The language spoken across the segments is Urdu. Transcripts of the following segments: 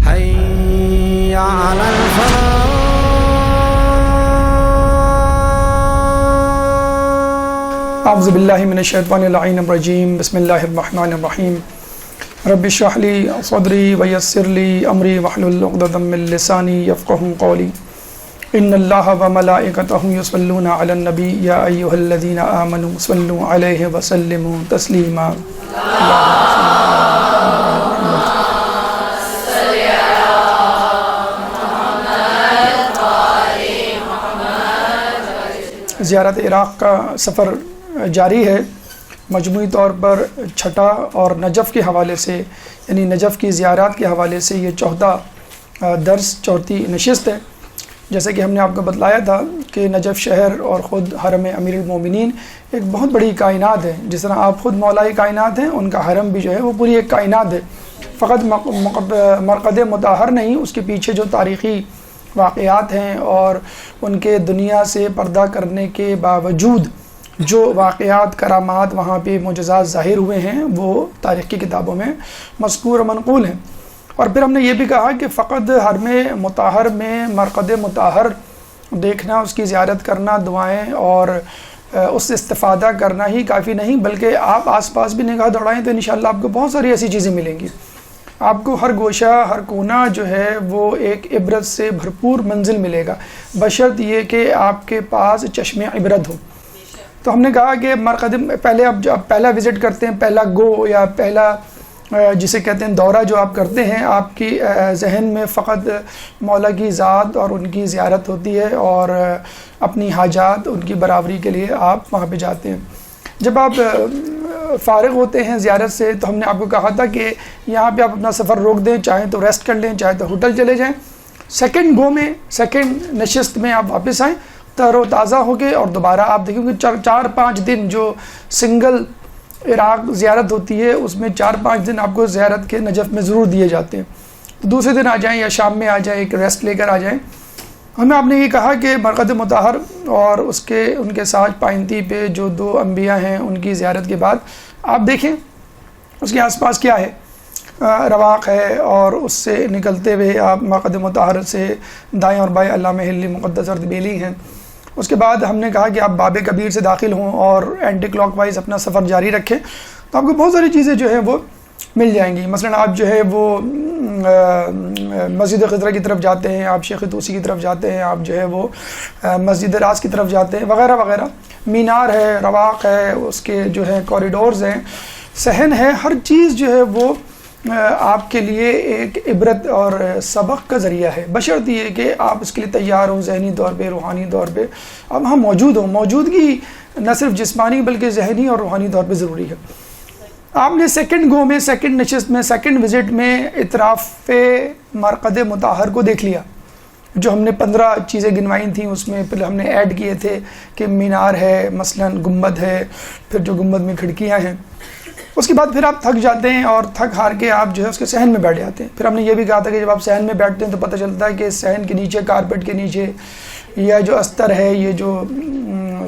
حي على الفلاح. اعوذ باللہ من الشیطان اللعین الرجیم. بسم اللہ الرحمن الرحیم. رب اشرح لی صدری ویسر لی امری واحلل عقدۃ من لسانی یفقہوا قولی. ان اللہ وملائکتہ یصلون علی النبی یا ایھا الذین آمنوا صلوا علیہ وسلموا تسلیما. زیارت عراق کا سفر جاری ہے. مجموعی طور پر چھٹا اور نجف کے حوالے سے، یعنی نجف کی زیارات کے حوالے سے یہ چوتھا درس، چوتھی نشست ہے. جیسے کہ ہم نے آپ کو بتلایا تھا کہ نجف شہر اور خود حرم امیر المومنین ایک بہت بڑی کائنات ہے. جس طرح آپ خود مولا کائنات ہیں، ان کا حرم بھی جو ہے وہ پوری ایک کائنات ہے. فقط مرقد مطہر نہیں، اس کے پیچھے جو تاریخی واقعات ہیں اور ان کے دنیا سے پردہ کرنے کے باوجود جو واقعات، کرامات وہاں پہ معجزات ظاہر ہوئے ہیں، وہ تاریخ کی کتابوں میں مذکور و منقول ہیں. اور پھر ہم نے یہ بھی کہا کہ فقط حرم مطہر میں مرقد مطہر دیکھنا، اس کی زیارت کرنا، دعائیں اور اس سے استفادہ کرنا ہی کافی نہیں، بلکہ آپ آس پاس بھی نگاہ دوڑائیں تو انشاءاللہ آپ کو بہت ساری ایسی چیزیں ملیں گی. آپ کو ہر گوشہ، ہر کونا جو ہے وہ ایک عبرت سے بھرپور منزل ملے گا، بشرط یہ کہ آپ کے پاس چشم عبرت ہو. تو ہم نے کہا کہ مرقد پہلے آپ پہلا وزٹ کرتے ہیں، پہلا گو یا پہلا جسے کہتے ہیں دورہ جو آپ کرتے ہیں، آپ کی ذہن میں فقط مولا کی ذات اور ان کی زیارت ہوتی ہے اور اپنی حاجات ان کی برابری کے لیے آپ وہاں پہ جاتے ہیں. جب آپ فارغ ہوتے ہیں زیارت سے تو ہم نے آپ کو کہا تھا کہ یہاں پہ آپ اپنا سفر روک دیں، چاہیں تو ریسٹ کر لیں، چاہے تو ہوٹل چلے جائیں. سیکنڈ گو میں، سیکنڈ نشست میں آپ واپس آئیں تر و تازہ ہو کے، اور دوبارہ آپ دیکھیں کہ 4-5 دن جو سنگل عراق زیارت ہوتی ہے، اس میں 4-5 دن آپ کو زیارت کے نجف میں ضرور دیے جاتے ہیں. تو دوسرے دن آ جائیں یا شام میں آ جائیں، ایک ریسٹ لے کر آ جائیں. ہمیں آپ نے یہ کہا کہ مرقد مطہر اور ان کے ساتھ پائنتی پہ جو 2 انبیاء ہیں، ان کی زیارت کے بعد آپ دیکھیں اس کے آس پاس کیا ہے. رواق ہے، اور اس سے نکلتے ہوئے آپ مرقد مطہر سے دائیں اور بائیں علامہ ہلی مقدس اردبیلی ہیں. اس کے بعد ہم نے کہا کہ آپ باب کبیر سے داخل ہوں اور اینٹی کلاک وائز اپنا سفر جاری رکھیں تو آپ کو بہت ساری چیزیں جو ہیں وہ مل جائیں گی. مثلا آپ جو ہے وہ مسجد خضرہ کی طرف جاتے ہیں، آپ شیخ طوسی کی طرف جاتے ہیں، آپ جو ہے وہ مسجد راز کی طرف جاتے ہیں، وغیرہ وغیرہ. مینار ہے، رواق ہے، اس کے جو ہے کوریڈورز ہیں، صحن ہے. ہر چیز جو ہے وہ آپ کے لیے ایک عبرت اور سبق کا ذریعہ ہے، بشرط یہ کہ آپ اس کے لیے تیار ہوں، ذہنی طور پہ، روحانی طور پہ اب ہم موجود ہوں. موجودگی نہ صرف جسمانی بلکہ ذہنی اور روحانی طور پہ ضروری ہے. آپ نے سیکنڈ گو میں، سیکنڈ نشست میں، سیکنڈ وزٹ میں اطراف مرقد مطہر کو دیکھ لیا. جو ہم نے 15 چیزیں گنوائی تھیں اس میں پھر ہم نے ایڈ کیے تھے کہ مینار ہے، مثلا گنبد ہے، پھر جو گنبد میں کھڑکیاں ہیں. اس کے بعد پھر آپ تھک جاتے ہیں اور تھک ہار کے آپ جو ہے اس کے صحن میں بیٹھ جاتے ہیں. پھر ہم نے یہ بھی کہا تھا کہ جب آپ صحن میں بیٹھتے ہیں تو پتہ چلتا ہے کہ صحن کے نیچے، کارپیٹ کے نیچے، یا جو استر ہے، یہ جو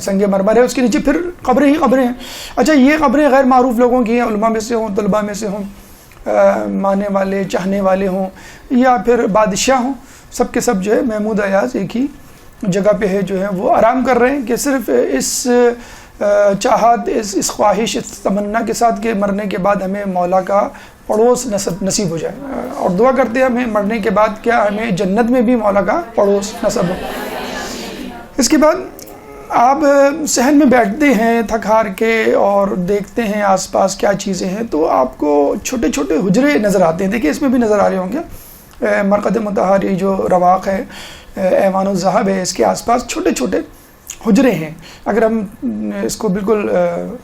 سنگ مرمر ہے، اس کے نیچے پھر قبریں ہی قبریں ہیں. اچھا، یہ قبریں غیر معروف لوگوں کی ہیں، علماء میں سے ہوں، طلباء میں سے ہوں، ماننے والے، چاہنے والے ہوں، یا پھر بادشاہ ہوں، سب کے سب جو ہے محمود ایاز ایک ہی جگہ پہ ہے، جو ہے وہ آرام کر رہے ہیں کہ صرف اس چاہت، اس خواہش، اس تمنا کے ساتھ کہ مرنے کے بعد ہمیں مولا کا پڑوس نصیب ہو جائے. اور دعا کرتے ہیں ہمیں مرنے کے بعد کیا ہمیں جنت میں بھی مولا کا پڑوس نصیب ہو. اس کے بعد آپ صحن میں بیٹھتے ہیں تھک ہار کے اور دیکھتے ہیں آس پاس کیا چیزیں ہیں، تو آپ کو چھوٹے چھوٹے حجرے نظر آتے ہیں. دیکھیں اس میں بھی نظر آ رہے ہوں گے. مرقد مطہر جو رواق ہے، ایوان الذہب ہے، اس کے آس پاس چھوٹے چھوٹے حجرے ہیں. اگر ہم اس کو بالکل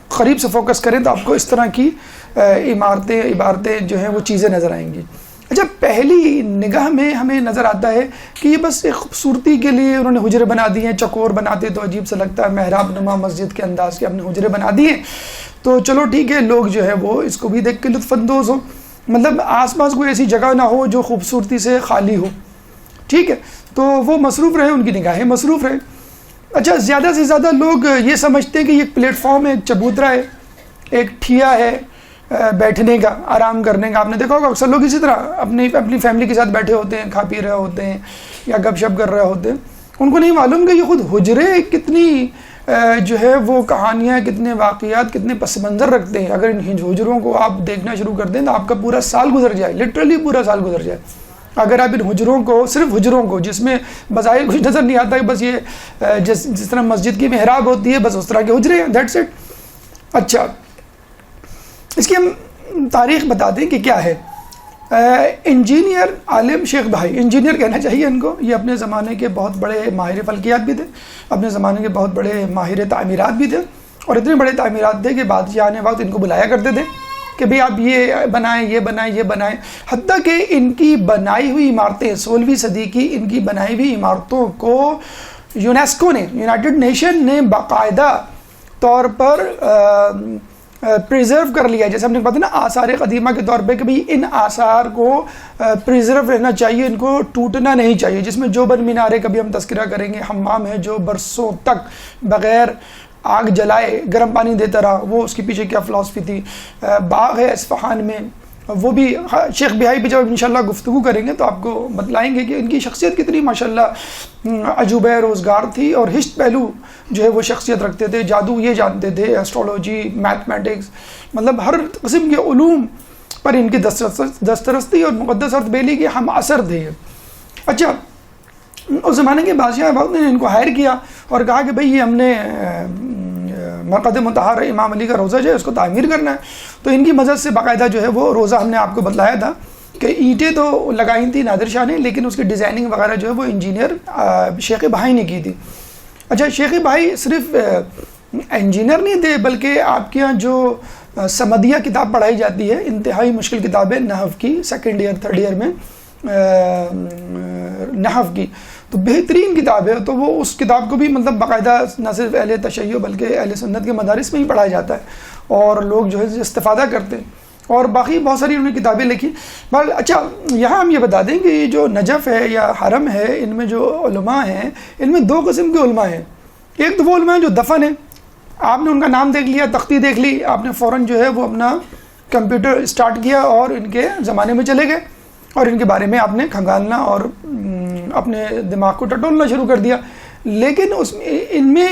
قریب سے فوکس کریں تو آپ کو اس طرح کی عبارتیں جو ہیں وہ چیزیں نظر آئیں گی. اچھا، پہلی نگاہ میں ہمیں نظر آتا ہے کہ یہ بس ایک خوبصورتی کے لیے انہوں نے حجرے بنا دیے ہیں. چکور بناتے تو عجیب سا لگتا ہے، محراب نما مسجد کے انداز کے اپنے حجرے بنا دیے تو چلو ٹھیک ہے، لوگ جو ہے وہ اس کو بھی دیکھ کے لطف اندوز ہوں. مطلب آس پاس کوئی ایسی جگہ نہ ہو جو خوبصورتی سے خالی ہو. ٹھیک ہے، تو وہ مصروف رہے، ان کی نگاہیں مصروف رہیں. اچھا، زیادہ سے زیادہ لوگ یہ سمجھتے ہیں کہ یہ پلیٹ فارم ہے، ایک چبوترا ہے، ایک ٹھیا ہے، بیٹھنے کا، آرام کرنے کا. آپ نے دیکھا ہوگا اکثر لوگ اسی طرح اپنی فیملی کے ساتھ بیٹھے ہوتے ہیں، کھا پی رہے ہوتے ہیں یا گپ شپ کر رہے ہوتے ہیں. ان کو نہیں معلوم کہ یہ خود حجرے کتنی جو ہے وہ کہانیاں، کتنے واقعات، کتنے پس منظر رکھتے ہیں. اگر ان حجروں کو آپ دیکھنا شروع کر دیں تو آپ کا پورا سال گزر جائے، لٹرلی پورا سال گزر جائے. اگر آپ ان حجروں کو، صرف حجروں کو، جس میں بظاہر کچھ نظر نہیں آتا ہے، بس یہ جس طرح مسجد کی محراب ہوتی ہے بس اس طرح کے حجرے ہیں، دیٹس اٹ. اچھا، اس کی ہم تاریخ بتا دیں کہ کیا ہے. انجینئر عالم شیخ بھائی، انجینئر کہنا چاہیے ان کو، یہ اپنے زمانے کے بہت بڑے ماہر فلکیات بھی تھے، اپنے زمانے کے بہت بڑے ماہر تعمیرات بھی تھے، اور اتنے بڑے تعمیرات تھے کہ بادشاہ آنے وقت ان کو بلایا کرتے تھے کہ بھئی آپ یہ بنائیں، یہ بنائیں، یہ بنائیں. حتیٰ کہ ان کی بنائی ہوئی عمارتیں، 16ویں صدی کی ان کی بنائی ہوئی عمارتوں کو یونیسکو نے، یونائٹڈ نیشن نے باقاعدہ طور پر پریزرو کر لیا. جیسے ہم نے بتا نا آثار قدیمہ کے طور پہ کہ بھئی ان آثار کو پریزرو رہنا چاہیے، ان کو ٹوٹنا نہیں چاہیے. جس میں جو بن مینارے کبھی ہم تذکرہ کریں گے، حمام ہے جو برسوں تک بغیر آگ جلائے گرم پانی دیتا رہا، وہ اس کے پیچھے کیا فلسفی تھی. باغ ہے اصفہان میں، وہ بھی شیخ بہائی پہ جب انشاءاللہ گفتگو کریں گے تو آپ کو بتلائیں گے کہ ان کی شخصیت کتنی ماشاءاللہ عجوبہ روزگار تھی، اور ہشت پہلو جو ہے وہ شخصیت رکھتے تھے. جادو یہ جانتے تھے، ایسٹرولوجی، میتھمیٹکس، مطلب ہر قسم کے علوم پر ان کی دسترستی اور مقدس ارتھ بیلی کے ہم اثر تھے. اچھا، اس زمانے کے بادشاہ وقت نے ان کو ہائر کیا اور کہا کہ بھئی یہ ہم نے مرقد مطہر امام علی کا روزہ جو ہے اس کو تعمیر کرنا ہے. تو ان کی مدد سے باقاعدہ جو ہے وہ روزہ ہم نے آپ کو بتلایا تھا کہ اینٹیں تو لگائی تھیں نادر شاہ نے، لیکن اس کی ڈیزائننگ وغیرہ جو ہے وہ انجینئر شیخ بھائی نے کی تھی. اچھا، شیخ بھائی صرف انجینئر نہیں تھے، بلکہ آپ کے یہاں جو سمدیہ کتاب پڑھائی جاتی ہے، انتہائی مشکل کتاب ہے نحو کی، سیکنڈ ایئر تھرڈ ایئر میں نحو کی، تو بہترین کتاب ہے. تو وہ اس کتاب کو بھی مطلب باقاعدہ نہ صرف اہل تشیع بلکہ اہل سنت کے مدارس میں ہی پڑھایا جاتا ہے اور لوگ جو ہے استفادہ کرتے ہیں. اور باقی بہت ساری انہوں نے کتابیں لکھی. اچھا، یہاں ہم یہ بتا دیں کہ یہ جو نجف ہے یا حرم ہے، ان میں جو علماء ہیں، ان میں دو قسم کے علماء ہیں. ایک تو وہ علماء ہیں جو دفن ہیں، آپ نے ان کا نام دیکھ لیا، تختی دیکھ لی، آپ نے فوراً جو ہے وہ اپنا کمپیوٹر اسٹارٹ کیا اور ان کے زمانے میں چلے گئے اور ان کے بارے میں آپ نے کھنگالنا اور اپنے دماغ کو ٹٹولنا شروع کر دیا. لیکن ان میں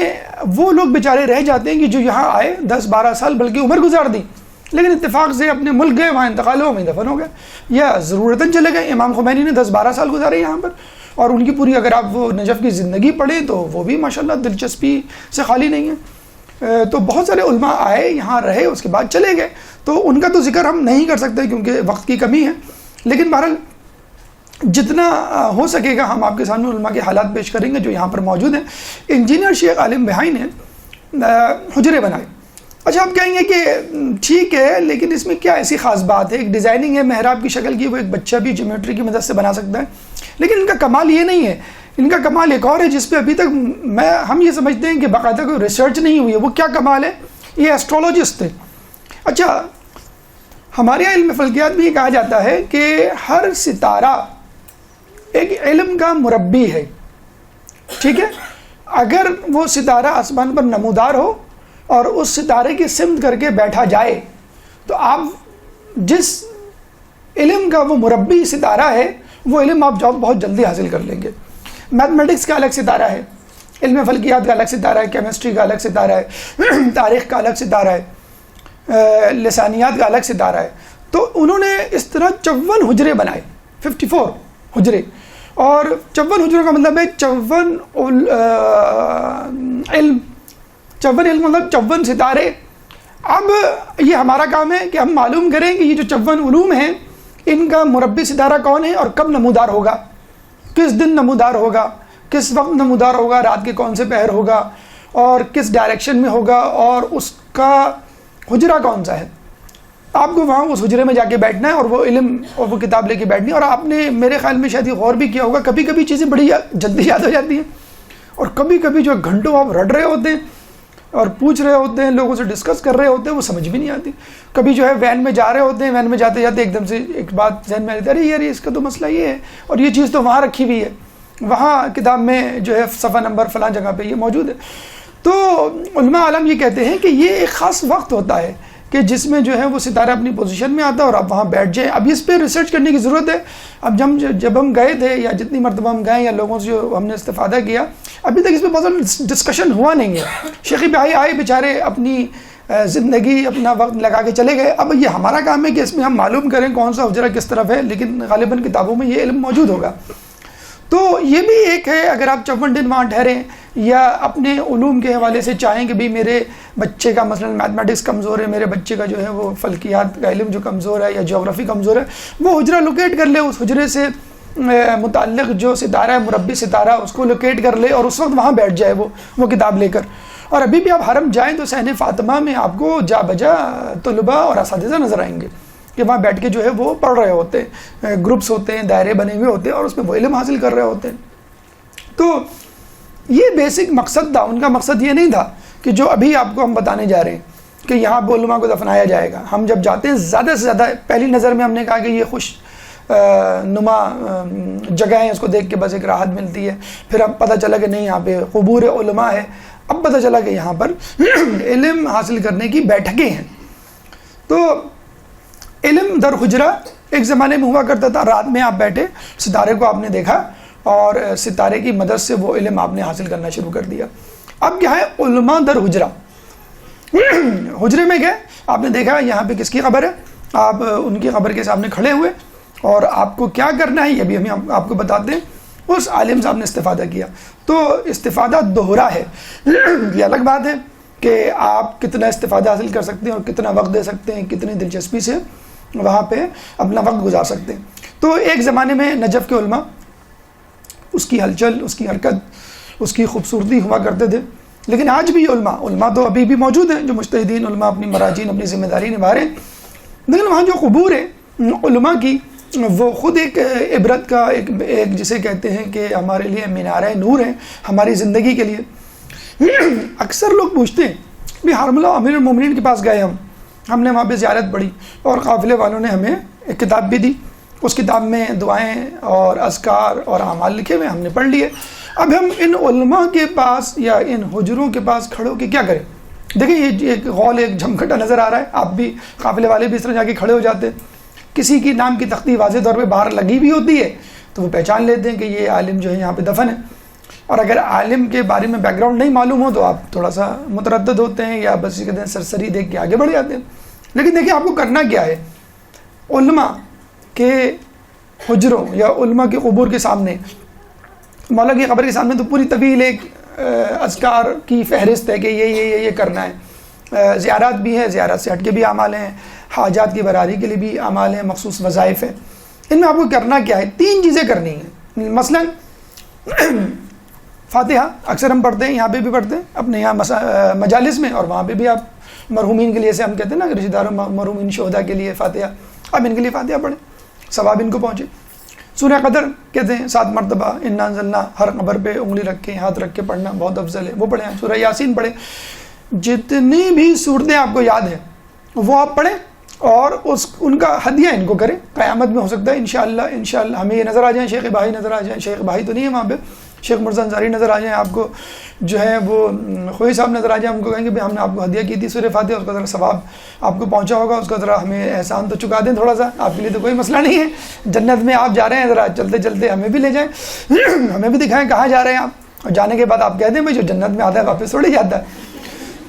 وہ لوگ بیچارے رہ جاتے ہیں کہ جو یہاں آئے 10-12 سال بلکہ عمر گزار دی، لیکن اتفاق سے اپنے ملک گئے، وہاں انتقال ہوا، وہیں دفن ہو گئے یا ضرورتاً چلے گئے. امام خمینی نے 10-12 سال گزارے یہاں پر، اور ان کی پوری اگر آپ وہ نجف کی زندگی پڑھیں تو وہ بھی ماشاءاللہ دلچسپی سے خالی نہیں ہے. تو بہت سارے علماء آئے، یہاں رہے، اس کے بعد چلے گئے. تو ان کا تو ذکر ہم نہیں کر سکتے کیونکہ وقت کی کمی ہے، لیکن بہرحال جتنا ہو سکے گا ہم آپ کے سامنے علماء کے حالات پیش کریں گے جو یہاں پر موجود ہیں. انجینئر شیخ عالم بہائی نے حجرے بنائے. اچھا، آپ کہیں گے کہ ٹھیک ہے، لیکن اس میں کیا ایسی خاص بات ہے؟ ایک ڈیزائننگ ہے محراب کی شکل کی، وہ ایک بچہ بھی جیومیٹری کی مدد سے بنا سکتا ہے. لیکن ان کا کمال یہ نہیں ہے، ان کا کمال ایک اور ہے جس پہ ابھی تک ہم یہ سمجھتے ہیں کہ باقاعدہ کوئی ریسرچ نہیں ہوئی ہے. وہ کیا کمال ہے؟ یہ ایسٹرولوجسٹ تھے. اچھا، ہمارے یہاں علم فلکیات میں یہ کہا جاتا ہے کہ ہر ستارہ ایک علم کا مربی ہے. ٹھیک ہے، اگر وہ ستارہ آسمان پر نمودار ہو اور اس ستارے کی سمت کر کے بیٹھا جائے تو آپ جس علم کا وہ مربی ستارہ ہے وہ علم آپ بہت جلدی حاصل کر لیں گے. میتھمیٹکس کا الگ ستارہ ہے، علم فلکیات کا الگ ستارہ ہے، کیمسٹری کا الگ ستارہ ہے، تاریخ کا الگ ستارہ ہے، لسانیات کا الگ ستارہ ہے. تو انہوں نے اس طرح 54 حجرے بنائے، 54 حجرے. اور 54 حجروں کا مطلب ہے 54 علم، 54 علم مطلب 54 ستارے. اب یہ ہمارا کام ہے کہ ہم معلوم کریں کہ یہ جو 54 علوم ہیں ان کا مربی ستارہ کون ہے اور کب نمودار ہوگا، کس دن نمودار ہوگا، کس وقت نمودار ہوگا، رات کے کون سے پہر ہوگا اور کس ڈائریکشن میں ہوگا اور اس کا حجرہ کون سا ہے. آپ کو وہاں اس حجرے میں جا کے بیٹھنا ہے اور وہ علم اور وہ کتاب لے کے بیٹھنی ہے. اور آپ نے میرے خیال میں شاید یہ غور بھی کیا ہوگا، کبھی کبھی چیزیں بڑی جلدی یاد ہو جاتی ہیں اور کبھی کبھی جو گھنٹوں آپ رٹ رہے ہوتے ہیں اور پوچھ رہے ہوتے ہیں، لوگوں سے ڈسکس کر رہے ہوتے ہیں، وہ سمجھ بھی نہیں آتی. کبھی جو ہے وین میں جا رہے ہوتے ہیں، وین میں جاتے جاتے ایک دم سے ایک بات ذہن میں آتی ہے، ارے یار اس کا تو مسئلہ یہ ہے اور یہ چیز تو وہاں رکھی ہوئی ہے، وہاں کتاب میں جو ہے صفحہ نمبر فلاں جگہ پہ یہ موجود ہے. تو علماء عالم یہ کہتے ہیں کہ یہ ایک خاص وقت ہوتا ہے کہ جس میں جو ہے وہ ستارہ اپنی پوزیشن میں آتا ہے اور آپ وہاں بیٹھ جائیں. اب اس پہ ریسرچ کرنے کی ضرورت ہے. اب جب ہم گئے تھے یا جتنی مرتبہ ہم گئے یا لوگوں سے جو ہم نے استفادہ کیا, ابھی تک اس پہ بہت ڈسکشن ہوا نہیں ہے. شیخی بھائی آئے بیچارے, اپنی زندگی اپنا وقت لگا کے چلے گئے. اب یہ ہمارا کام ہے کہ اس میں ہم معلوم کریں کون سا حجرہ کس طرف ہے, لیکن غالباً کتابوں میں یہ علم موجود ہوگا. تو یہ بھی ایک ہے, اگر آپ 54 دن وہاں ٹھہریں یا اپنے علوم کے حوالے سے چاہیں کہ بھی میرے بچے کا مثلا میتھمیٹکس کمزور ہے, میرے بچے کا جو ہے وہ فلکیات کا علم جو کمزور ہے یا جغرافی کمزور ہے, وہ حجرہ لوکیٹ کر لے, اس حجرے سے متعلق جو ستارہ ہے, مربی ستارہ, اس کو لوکیٹ کر لے اور اس وقت وہاں بیٹھ جائے وہ کتاب لے کر. اور ابھی بھی آپ حرم جائیں تو صحن فاطمہ میں آپ کو جا بجا طلباء اور اساتذہ نظر آئیں گے کہ وہاں بیٹھ کے جو ہے وہ پڑھ رہے ہوتے ہیں, گروپس ہوتے ہیں, دائرے بنے ہوئے ہوتے ہیں اور اس میں وہ علم حاصل کر رہے ہوتے ہیں. تو یہ بیسک مقصد تھا. ان کا مقصد یہ نہیں تھا کہ جو ابھی آپ کو ہم بتانے جا رہے ہیں کہ یہاں پہ علماء کو دفنایا جائے گا. ہم جب جاتے ہیں زیادہ سے زیادہ پہلی نظر میں ہم نے کہا کہ یہ خوش نما جگہ ہیں, اس کو دیکھ کے بس ایک راحت ملتی ہے. پھر اب پتہ چلا کہ نہیں, یہاں پہ قبور علماء ہے. اب پتہ چلا کہ یہاں پر علم حاصل کرنے کی بیٹھکیں ہیں. تو علم در حجرہ ایک زمانے میں ہوا کرتا تھا. رات میں آپ بیٹھے, ستارے کو آپ نے دیکھا اور ستارے کی مدد سے وہ علم آپ نے حاصل کرنا شروع کر دیا. اب کیا ہے علماء در حجرہ. حجرے میں گئے, آپ نے دیکھا یہاں پہ کس کی قبر ہے, آپ ان کی قبر کے سامنے کھڑے ہوئے اور آپ کو کیا کرنا ہے یہ بھی ہم آپ کو بتاتے ہیں. اس عالم صاحب نے استفادہ کیا. تو استفادہ دوہرا ہے. یہ الگ بات ہے کہ آپ کتنا استفادہ حاصل کر سکتے ہیں اور کتنا وقت دے سکتے ہیں, کتنی دلچسپی سے وہاں پہ اپنا وقت گزار سکتے ہیں. تو ایک زمانے میں نجف کے علماء, اس کی ہلچل, اس کی حرکت, اس کی خوبصورتی ہوا کرتے تھے. لیکن آج بھی علماء تو ابھی بھی موجود ہیں, جو مجتہدین علماء اپنی مراجین, اپنی ذمہ داری نبھا رہے ہیں. لیکن وہاں جو قبور ہے علماء کی, وہ خود ایک عبرت کا ایک جسے کہتے ہیں کہ ہمارے لیے مینارہ نور ہے ہماری زندگی کے لیے. اکثر لوگ پوچھتے ہیں بھی حرملہ امیر المومنین کے پاس گئے, ہم نے وہاں پہ زیارت پڑھی اور قافلے والوں نے ہمیں ایک کتاب بھی دی, اس کتاب میں دعائیں اور اذکار اور اعمال لکھے ہوئے, ہم نے پڑھ لیے. اب ہم ان علماء کے پاس یا ان حجروں کے پاس کھڑے ہو کے کیا کریں؟ دیکھیں یہ ایک غول, ایک جھمکھٹا نظر آ رہا ہے. آپ بھی, قافلے والے بھی اس طرح جا کے کھڑے ہو جاتے. کسی کی نام کی تختی واضح طور پہ باہر لگی بھی ہوتی ہے تو وہ پہچان لیتے ہیں کہ یہ عالم جو ہے یہاں پہ دفن ہے. اور اگر عالم کے بارے میں بیک گراؤنڈ نہیں معلوم ہو تو آپ تھوڑا سا متردد ہوتے ہیں یا بس یہ کہتے ہیں سرسری دیکھ کے آگے بڑھ جاتے ہیں. لیکن دیکھیں آپ کو کرنا کیا ہے. علماء کے حجروں یا علماء کے قبور کے سامنے, مولا کی قبر کے سامنے تو پوری طویل ایک اذکار کی فہرست ہے کہ یہ کرنا ہے. زیارات بھی ہے, زیارت سے ہٹ کے بھی اعمال ہیں, حاجات کی براری کے لیے بھی اعمال ہیں, مخصوص وظائف ہیں. ان میں آپ کو کرنا کیا ہے؟ 3 چیزیں کرنی ہیں. مثلا فاتحہ اکثر ہم پڑھتے ہیں, یہاں پہ بھی پڑھتے ہیں اپنے یہاں مجالس میں, اور وہاں پہ بھی آپ مرحومین کے لیے, سے ہم کہتے ہیں نا رشتہ داروں مرحومین شہداء کے لیے فاتحہ, اب ان کے لیے فاتحہ پڑھیں, ثواب ان کو پہنچے. سورہ قدر کہتے ہیں 7 مرتبہ انا انزلنا, ہر قبر پہ انگلی رکھ کے, ہاتھ رکھ کے پڑھنا بہت افضل ہے, وہ پڑھیں. سورہ یاسین پڑھیں. جتنی بھی صورتیں آپ کو یاد ہیں وہ آپ پڑھیں اور ان کا ہدیہ ان کو کریں. قیامت میں ہو سکتا ہے انشاءاللہ ہمیں یہ نظر آ جائیں, شیخ بھائی نظر آ جائیں, شیخ بھائی تو نہیں ہے وہاں پہ, شیخ مرزا انصاری نظر آ جائیں, آپ کو جو ہے وہ خوئی صاحب نظر آ جائیں, ہم کو کہیں گے بھی ہم نے آپ کو ہدیہ کی تھی سورہ فاتحہ, اس کا ذرا ثواب آپ کو پہنچا ہوگا, اس کا ذرا ہمیں احسان تو چکا دیں تھوڑا سا, آپ کے لیے تو کوئی مسئلہ نہیں ہے. جنت میں آپ جا رہے ہیں, ذرا چلتے چلتے ہمیں بھی لے جائیں, ہمیں بھی دکھائیں کہاں جا رہے ہیں آپ. اور جانے کے بعد آپ کہہ دیں بھائی جو جنت میں آتا ہے واپس تھوڑے جاتا ہے.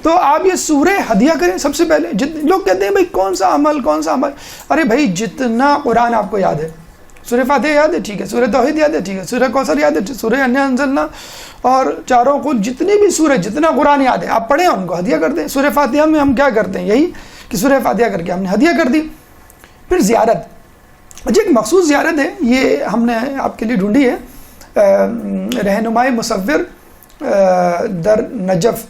تو آپ یہ سورہ ہدیہ کریں سب سے پہلے. لوگ کہتے ہیں بھائی کون سا عمل, ارے بھائی جتنا قرآن آپ کو یاد ہے, سورہ فاتحہ یاد ہے ٹھیک ہے, سورہ توحید یاد ہے ٹھیک ہے, سورہ کوثر یاد ہے, سورہ انا انزلنا اور چاروں کو جتنی بھی سورہ, جتنا قرآن یاد ہے آپ پڑھیں, ان کو ہدیہ کر دیں. سورہ فاتحہ میں ہم کیا کرتے ہیں, یہی کہ سورہ فاتحہ کر کے ہم نے ہدیہ کر دی. پھر زیارت, اچھا ایک مخصوص زیارت ہے, یہ ہم نے آپ کے لیے ڈھونڈی ہے, رہنمائے مصور در نجف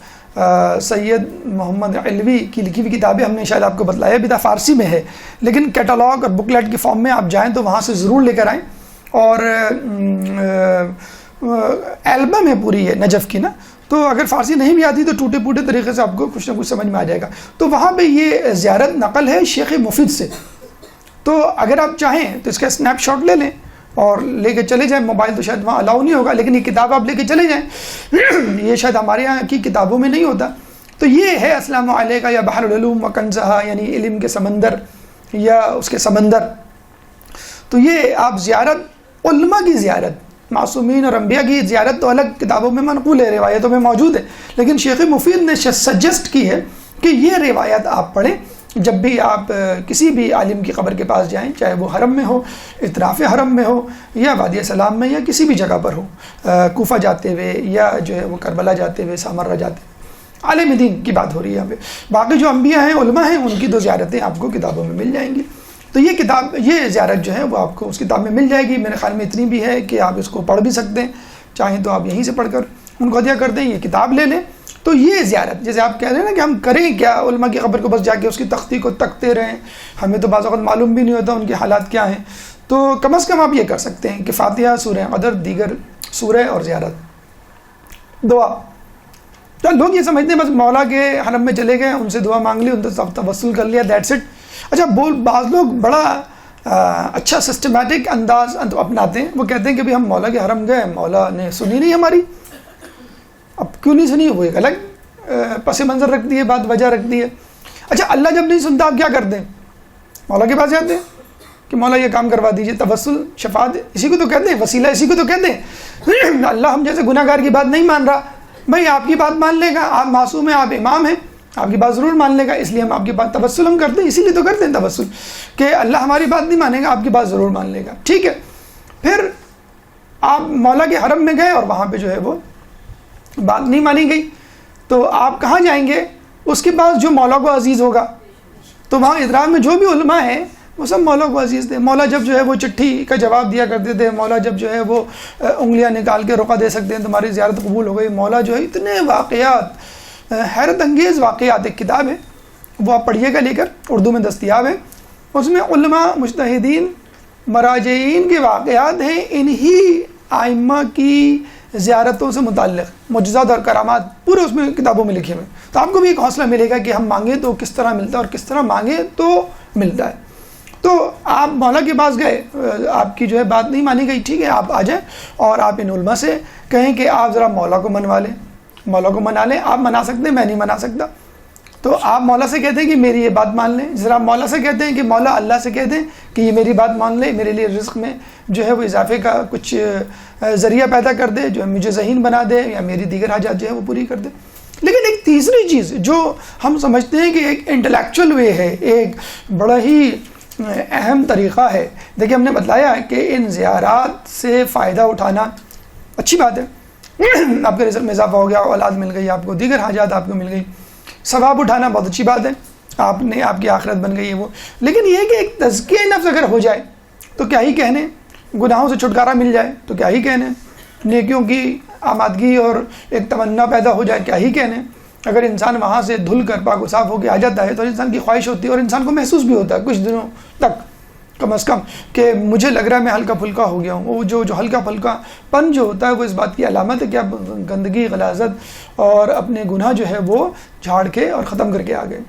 سید محمد علوی کی لکھی ہوئی کتابیں, ہم نے شاید آپ کو بتلایا بھی تھا, فارسی میں ہے, لیکن کیٹالاگ اور بکلیٹ کی فارم میں آپ جائیں تو وہاں سے ضرور لے کر آئیں. اور البم ہے پوری ہے نجف کی نا, تو اگر فارسی نہیں بھی آتی تو ٹوٹے پوٹے طریقے سے آپ کو کچھ نہ کچھ سمجھ میں آ جائے گا. تو وہاں پہ یہ زیارت نقل ہے شیخ مفید سے, تو اگر آپ چاہیں تو اس کا اسنیپ شاٹ لے لیں اور لے کے چلے جائیں. موبائل تو شاید وہاں الاؤ نہیں ہوگا, لیکن یہ کتاب آپ لے کے چلے جائیں. یہ شاید ہمارے یہاں کی کتابوں میں نہیں ہوتا, تو یہ ہے السلام علیکم یا بحر العلوم و کنزہا، یعنی علم کے سمندر یا اس کے سمندر. تو یہ آپ زیارت علماء کی زیارت، معصومین اور انبیاء کی زیارت تو الگ کتابوں میں منقول ہے، روایتوں میں موجود ہے، لیکن شیخ مفید نے سجیسٹ کی ہے کہ یہ روایت آپ پڑھیں جب بھی آپ کسی بھی عالم کی قبر کے پاس جائیں، چاہے وہ حرم میں ہو، اطراف حرم میں ہو، یا وادی سلام میں، یا کسی بھی جگہ پر ہو، کوفہ جاتے ہوئے یا جو ہے وہ کربلا جاتے ہوئے، سامرہ جاتے ہوئے. عالم دین کی بات ہو رہی ہے یہاں پہ. باقی جو انبیاء ہیں، علماء ہیں، ان کی 2 زیارتیں آپ کو کتابوں میں مل جائیں گی. تو یہ کتاب، یہ زیارت جو ہے وہ آپ کو اس کتاب میں مل جائے گی. میرے خیال میں اتنی بھی ہے کہ آپ اس کو پڑھ بھی سکتے ہیں، چاہیں تو آپ یہیں سے پڑھ کر ان کو ہدیہ کر دیں، یہ کتاب لے لیں. تو یہ زیارت، جیسے آپ کہہ رہے ہیں نا کہ ہم کریں کیا علماء کی قبر کو بس جا کے اس کی تختی کو تکتے رہیں، ہمیں تو بعض اوقات معلوم بھی نہیں ہوتا ان کے حالات کیا ہیں. تو کم از کم آپ یہ کر سکتے ہیں کہ فاتحہ، سورہ قدر، دیگر سورہ اور زیارت، دعا. تو لوگ یہ سمجھتے ہیں بس مولا کے حرم میں چلے گئے، ان سے دعا مانگ لی، ان سے توسل کر لیا، دیٹس اٹ. اچھا، بعض لوگ بڑا اچھا سسٹمیٹک انداز اپناتے ہیں. وہ کہتے ہیں کہ ہم مولا کے حرم گئے، مولا نے سنی نہیں ہماری. اب کیوں نہیں سنی؟ وہ ایک الگ پس منظر رکھتی ہے، بات وجہ رکھتی ہے. اچھا، اللہ جب نہیں سنتا آپ کیا کرتے ہیں؟ مولا کے پاس جاتے ہیں کہ مولا یہ کام کروا دیجئے. توسل، شفاعت اسی کو تو کہتے ہیں، وسیلہ اسی کو تو کہتے ہیں. اللہ ہم جیسے گناہ گار کی بات نہیں مان رہا، بھائی آپ کی بات مان لے گا، آپ معصوم ہیں، آپ امام ہیں، آپ کی بات ضرور مان لے گا، اس لیے ہم آپ کی بات توسل ہم کرتے ہیں. اسی لیے تو کرتے ہیں توسل کہ اللہ ہماری بات نہیں مانے گا، آپ کی بات ضرور مان لے گا. ٹھیک ہے، پھر آپ مولا کے حرم میں گئے اور وہاں پہ جو ہے وہ بات نہیں مانی گئی، تو آپ کہاں جائیں گے؟ اس کے پاس جو مولا کو عزیز ہوگا. تو وہاں اطراف میں جو بھی علماء ہیں وہ سب مولا کو عزیز تھے. مولا جب جو ہے وہ چٹھی کا جواب دیا کرتے تھے، مولا جب جو ہے وہ انگلیاں نکال کے رقعہ دے سکتے ہیں تمہاری زیارت قبول ہو گئی. مولا جو ہے اتنے واقعات، حیرت انگیز واقعات. ایک کتاب ہے وہ آپ پڑھیے گا، لے کر، اردو میں دستیاب ہے. اس میں علماء، مجتہدین، مراجعین کے واقعات ہیں انہی ائمہ کی زیارتوں سے متعلق، معجزات اور کرامات پورے اس میں کتابوں میں لکھے ہوئے. تو آپ کو بھی ایک حوصلہ ملے گا کہ ہم مانگیں تو کس طرح ملتا ہے اور کس طرح مانگیں تو ملتا ہے. تو آپ مولا کے پاس گئے، آپ کی جو ہے بات نہیں مانی گئی، ٹھیک ہے، آپ آ جائیں اور آپ ان علماء سے کہیں کہ آپ ذرا مولا کو منوا لیں، مولا کو منا لیں. آپ منا سکتے ہیں، میں نہیں منا سکتا. تو آپ مولا سے کہتے ہیں کہ میری یہ بات مان لیں. ذرا مولا سے کہتے ہیں کہ مولا اللہ سے کہتے ہیں کہ یہ میری بات مان لے، میرے لیے رزق میں جو ہے وہ اضافے کا کچھ ذریعہ پیدا کر دے، جو مجھے ذہین بنا دے، یا میری دیگر حاجات جو ہے وہ پوری کر دے. لیکن ایک تیسری چیز جو ہم سمجھتے ہیں کہ ایک انٹلیکچوئل وے ہے، ایک بڑا ہی اہم طریقہ ہے. دیکھیں، ہم نے بتلایا کہ ان زیارات سے فائدہ اٹھانا اچھی بات ہے. آپ کے رزق میں اضافہ ہو گیا، اولاد مل گئی آپ کو، دیگر حاجات آپ کو مل گئی، ثواب اٹھانا بہت اچھی بات ہے، آپ کی آخرت بن گئی ہے وہ. لیکن یہ کہ ایک تزکیہ نفس اگر ہو جائے تو کیا ہی کہنے، گناہوں سے چھٹکارا مل جائے تو کیا ہی کہنے، نیکیوں کی آمادگی اور ایک تمنا پیدا ہو جائے کیا ہی کہنے. اگر انسان وہاں سے دھل کر پاک و صاف ہو کے آ جاتا ہے تو انسان کی خواہش ہوتی ہے، اور انسان کو محسوس بھی ہوتا ہے کچھ دنوں تک کم از کم کہ مجھے لگ رہا ہے میں ہلکا پھلکا ہو گیا ہوں. وہ جو ہلکا پھلکا پن جو ہوتا ہے وہ اس بات کی علامت ہے کہ آپ گندگی، غلاظت اور اپنے گناہ جو ہے وہ جھاڑ کے اور ختم کر کے آ گئے.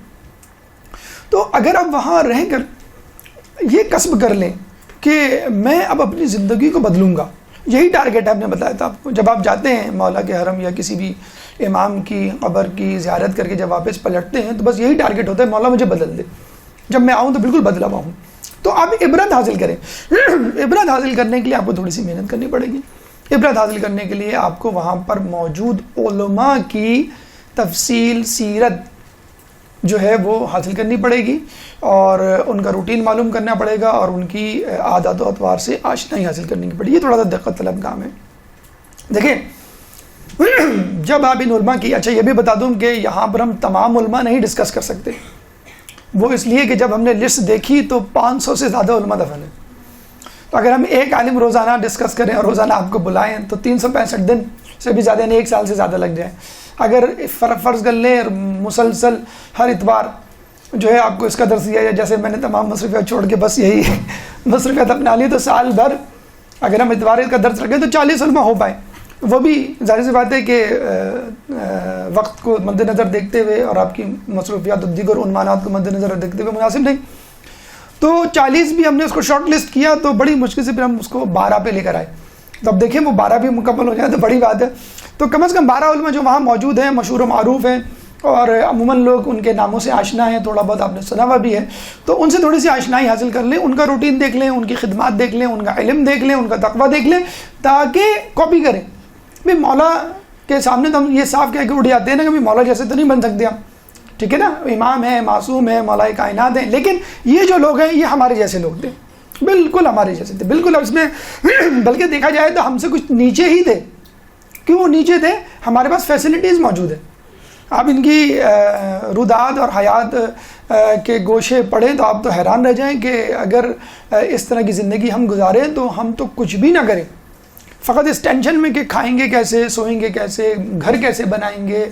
تو اگر آپ وہاں رہ کر یہ کسب کر لیں کہ میں اب اپنی زندگی کو بدلوں گا، یہی ٹارگیٹ ہے. آپ نے بتایا تھا آپ کو، جب آپ جاتے ہیں مولا کے حرم یا کسی بھی امام کی قبر کی زیارت کر کے جب واپس پلٹتے ہیں تو بس یہی ٹارگیٹ ہوتا ہے، مولا مجھے بدل دے، جب میں آؤں تو بالکل بدلا ہوا ہوں. تو آپ عبرت حاصل کریں. عبرت حاصل کرنے کے لیے آپ کو تھوڑی سی محنت کرنی پڑے گی. عبرت حاصل کرنے کے لیے آپ کو وہاں پر موجود علماء کی تفصیل، سیرت جو ہے وہ حاصل کرنی پڑے گی، اور ان کا روٹین معلوم کرنا پڑے گا، اور ان کی عادات و اطوار سے آشنائی حاصل کرنے کی پڑے گی. یہ تھوڑا سا دقت طلب کام ہے. دیکھیں، جب آپ ان علماء کی، اچھا یہ بھی بتا دوں کہ یہاں پر ہم تمام علماء نہیں ڈسکس کر سکتے، وہ اس لیے کہ جب ہم نے لسٹ دیکھی تو 500 سے زیادہ علماء دفن ہیں. تو اگر ہم ایک عالم روزانہ ڈسکس کریں اور روزانہ آپ کو بلائیں تو 365 دن سے بھی زیادہ، یعنی 1 سال سے زیادہ لگ جائیں. اگر فرض کر لیں مسلسل ہر اتوار جو ہے آپ کو اس کا درس دیا جائے، جیسے میں نے تمام مصروفیات چھوڑ کے بس یہی مصروفیات اپنا لی، تو سال بھر اگر ہم اتوار کا درس رکھیں تو 40 علماء ہو پائیں. وہ بھی ظاہر سی بات ہے کہ وقت کو مد نظر دیکھتے ہوئے اور آپ کی مصروفیات اور دیگر عنوانات کو مد نظر دیکھتے ہوئے مناسب نہیں. تو 40 بھی ہم نے اس کو شارٹ لسٹ کیا، تو بڑی مشکل سے پھر ہم اس کو 12 پہ لے کر آئے. تو اب دیکھیں وہ 12 بھی مکمل ہو جائے تو بڑی بات ہے. تو کم از کم 12 علماء جو وہاں موجود ہیں، مشہور و معروف ہیں، اور عموماً لوگ ان کے ناموں سے آشنا ہیں، تھوڑا بہت آپ نے سنا ہوا بھی ہے، تو ان سے تھوڑی سی آشنائی حاصل کر لیں، ان کا روٹین دیکھ لیں، ان کی خدمات دیکھ لیں، ان کا علم دیکھ لیں، ان کا تقویٰ دیکھ لیں، تاکہ کاپی کریں۔ بھائی مولا کے سامنے تو ہم یہ صاف کہہ کے اٹھ جاتے ہیں نا کہ بھائی مولا جیسے تو نہیں بن سکتے ہم، ٹھیک ہے نا، امام ہے، معصوم ہے، مولا کائنات ہیں، لیکن یہ جو لوگ ہیں یہ ہمارے جیسے لوگ تھے، بالکل ہمارے جیسے تھے، بالکل اس میں بلکہ دیکھا جائے تو ہم سے کچھ نیچے ہی تھے۔ کیوں نیچے تھے؟ ہمارے پاس فیسلٹیز موجود ہیں۔ آپ ان کی رودات اور حیات کے گوشے پڑھیں تو آپ تو حیران رہ جائیں کہ اگر اس طرح کی زندگی ہم گزاریں تو ہم تو کچھ بھی نہ کریں، فقط اس ٹینشن میں کہ کھائیں گے کیسے، سوئیں گے کیسے، گھر کیسے بنائیں گے۔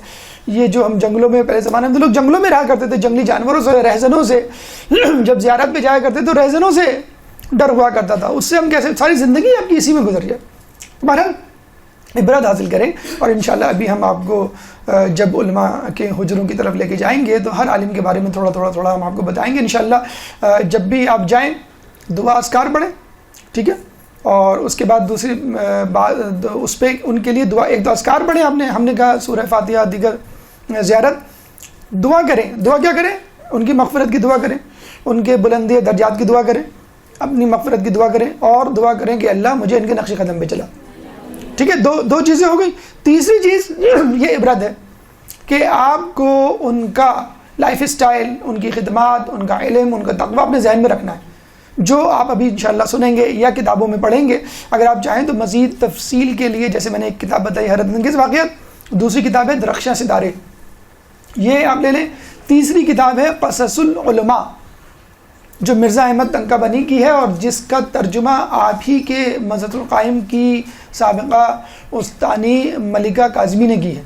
یہ جو ہم جنگلوں میں پہلے زمانے میں تو لوگ جنگلوں میں رہا کرتے تھے، جنگلی جانوروں سے، رہزنوں سے، جب زیارت پہ جایا کرتے تو رہزنوں سے ڈر ہوا کرتا تھا، اس سے ہم کیسے ساری زندگی آپ کی اسی میں گزر جائے۔ بہرحال عبرت حاصل کریں، اور انشاءاللہ ابھی ہم آپ کو جب علماء کے حجروں کی طرف لے کے جائیں گے تو ہر عالم کے بارے میں تھوڑا ہم آپ کو بتائیں گے انشاءاللہ۔ جب بھی آپ جائیں دعا اذکار پڑھیں، ٹھیک ہے، اور اس کے بعد دوسری بات اس پہ ان کے لیے دعا، ایک دعا اذکار پڑھیں، ہم نے کہا سورہ فاتحہ، دیگر زیارت، دعا کریں۔ دعا کیا کریں؟ ان کی مغفرت کی دعا کریں، ان کے بلندی درجات کی دعا کریں، اپنی مغفرت کی دعا کریں، اور دعا کریں کہ اللہ مجھے ان کے نقش قدم پہ چلا۔ ٹھیک ہے، دو چیزیں ہو گئی۔ تیسری چیز یہ عبرت ہے کہ آپ کو ان کا لائف اسٹائل، ان کی خدمات، ان کا علم، ان کا تقویٰ اپنے ذہن میں رکھنا ہے، جو آپ ابھی انشاءاللہ سنیں گے یا کتابوں میں پڑھیں گے۔ اگر آپ چاہیں تو مزید تفصیل کے لیے، جیسے میں نے ایک کتاب بتائی حیرت انگیز واقعات، دوسری کتاب ہے درخشاں ستارے، یہ آپ لے لیں۔ تیسری کتاب ہے قصص العلماء، جو مرزا احمد طنطاپنی کی ہے، اور جس کا ترجمہ آپ ہی کے مزت القائم کی سابقہ استانی ملکہ کاظمی نے کی ہے۔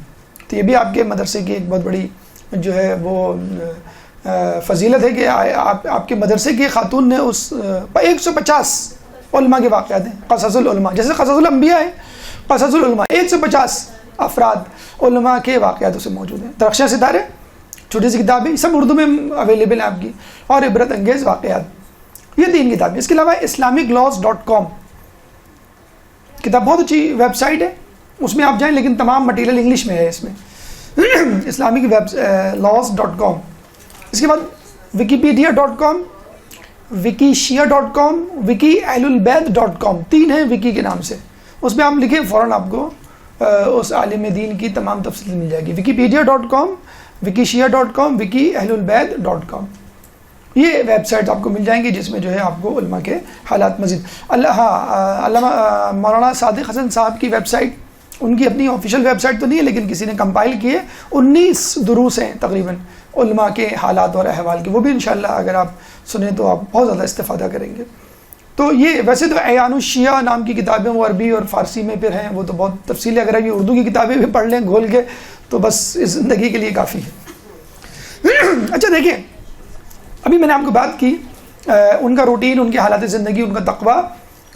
تو یہ بھی آپ کے مدرسے کی ایک بہت بڑی جو ہے وہ فضیلت ہے کہ آپ کے مدرسے کی خاتون نے اس 150 علماء کے واقعات ہیں، قصص العلماء، جیسے قصص الانبیاء ہے، قصص العلماء 150 افراد علماء کے واقعات اسے موجود ہیں۔ درخشاں ستارے چھوٹی سی کتاب ہے، سب اردو میں اویلیبل ہے آپ کی، اور عبرت انگیز واقعات، یہ 3 کتابیں۔ اس کے علاوہ islamiclaws.com کتاب بہت اچھی ویب سائٹ ہے، اس میں آپ جائیں، لیکن تمام مٹیریل انگلش میں ہے اس میں، islamiclaws.com۔ اس کے بعد wikipedia.com، wikishia.com، wikiehlulbayt.com، 3 ہیں وکی کے نام سے، اس میں آپ لکھیں فوراً آپ کو اس عالم دین کی تمام تفصیل مل جائے گی۔ wikipedia.com، wikishia.com، wikiehlulbayt.com، یہ ویب سائٹ آپ کو مل جائیں گی، جس میں جو ہے آپ کو علماء کے حالات مزید علامہ مولانا صادق حسن صاحب کی ویب سائٹ، ان کی اپنی آفیشیل ویب سائٹ تو نہیں ہے، لیکن کسی نے کمپائل کیے، 19 دروس ہیں تقریباً علماء کے حالات اور احوال کے، وہ بھی انشاءاللہ اگر آپ سنیں تو آپ بہت زیادہ استفادہ کریں گے۔ تو یہ ویسے تو عیان الشیعہ نام کی کتابیں وہ عربی اور فارسی میں پھر ہیں، وہ تو بہت تفصیل ہے، اگر آپ یہ اردو کی کتابیں بھی پڑھ لیں گھول کے تو بس اس زندگی کے لیے کافی ہے۔ اچھا دیکھیں، ابھی میں نے آپ کو بات کی ان کا روٹین، ان کے حالات زندگی، ان کا تقویٰ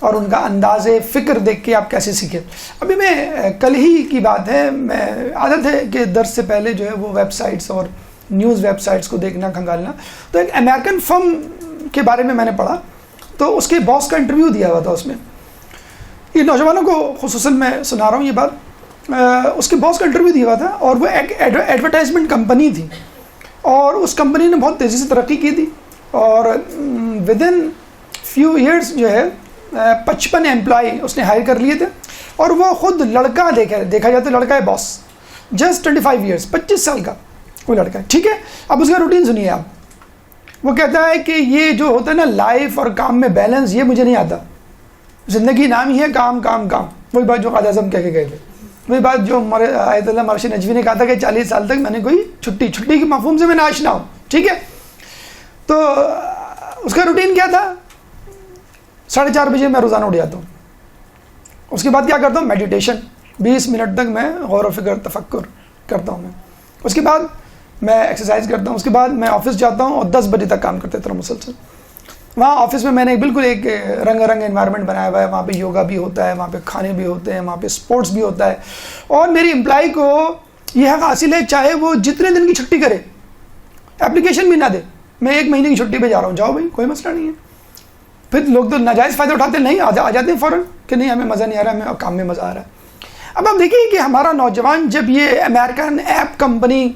اور ان کا انداز فکر دیکھ کے آپ کیسے سیکھیں۔ ابھی میں کل ہی کی بات ہے، میں عادت ہے کہ درس سے پہلے جو ہے وہ ویب سائٹس اور نیوز ویب سائٹس کو دیکھنا کھنگالنا، تو ایک امریکن فرم کے بارے میں نے پڑھا، تو اس کے باس کا انٹرویو دیا ہوا تھا، اس میں یہ نوجوانوں کو خصوصاً میں سنا رہا ہوں یہ بات، اس کے باس کا انٹرویو دیا ہوا تھا، اور وہ ایک ایڈورٹائزمنٹ کمپنی تھی، اور اس کمپنی نے بہت تیزی سے ترقی کی تھی، اور ودن فیو ایئرس جو ہے 55 امپلائی اس نے ہائر کر لیے تھے، اور وہ خود لڑکا دیکھا جاتا ہے، لڑکا ہے باس، جسٹ 25 ایئرس، 25 سال کا وہ لڑکا ہے، ٹھیک ہے۔ اب اس کا روٹین سنیے آپ، وہ کہتا ہے کہ یہ جو ہوتا ہے نا لائف اور کام میں بیلنس، یہ مجھے نہیں آتا، زندگی نام ہی ہے کام کام کام، وہی بات جو قائد اعظم کہہ کے گئے تھے، وہی بات جو آیت اللہ مرشد نجوی نے کہا تھا کہ 40 سال تک میں نے کوئی چھٹی کے مفہوم سے میں ناشنا ہوں، ٹھیک ہے۔ تو اس کا روٹین کیا تھا؟ 4:30 بجے میں روزانہ اٹھ جاتا ہوں، اس کے بعد کیا کرتا ہوں؟ میڈیٹیشن، 20 منٹ تک میں غور و فکر تفکر کرتا ہوں میں، اس کے بعد میں ایکسرسائز کرتا ہوں، اس کے بعد میں آفس جاتا ہوں اور 10 بجے تک کام کرتے رہتا ہوں مسلسل۔ وہاں آفس میں نے بالکل ایک رنگ انوائرمنٹ بنایا ہوا ہے، وہاں پہ یوگا بھی ہوتا ہے، وہاں پہ کھانے بھی ہوتے ہیں، وہاں پہ اسپورٹس بھی ہوتا ہے، اور میری امپلائی کو یہ حق حاصل ہے چاہے وہ جتنے دن کی چھٹی کرے، اپلیکیشن بھی نہ دے، میں 1 مہینے کی چھٹی پہ جا رہا ہوں، جاؤ بھائی کوئی مسئلہ نہیں ہے۔ پھر لوگ تو ناجائز فائدہ اٹھاتے نہیں، آ جاتے ہیں فوراً کہ نہیں ہمیں مزہ نہیں آ رہا، ہمیں کام میں مزہ آ رہا ہے۔ اب آپ دیکھیے کہ ہمارا نوجوان جب یہ امریکن ایپ کمپنی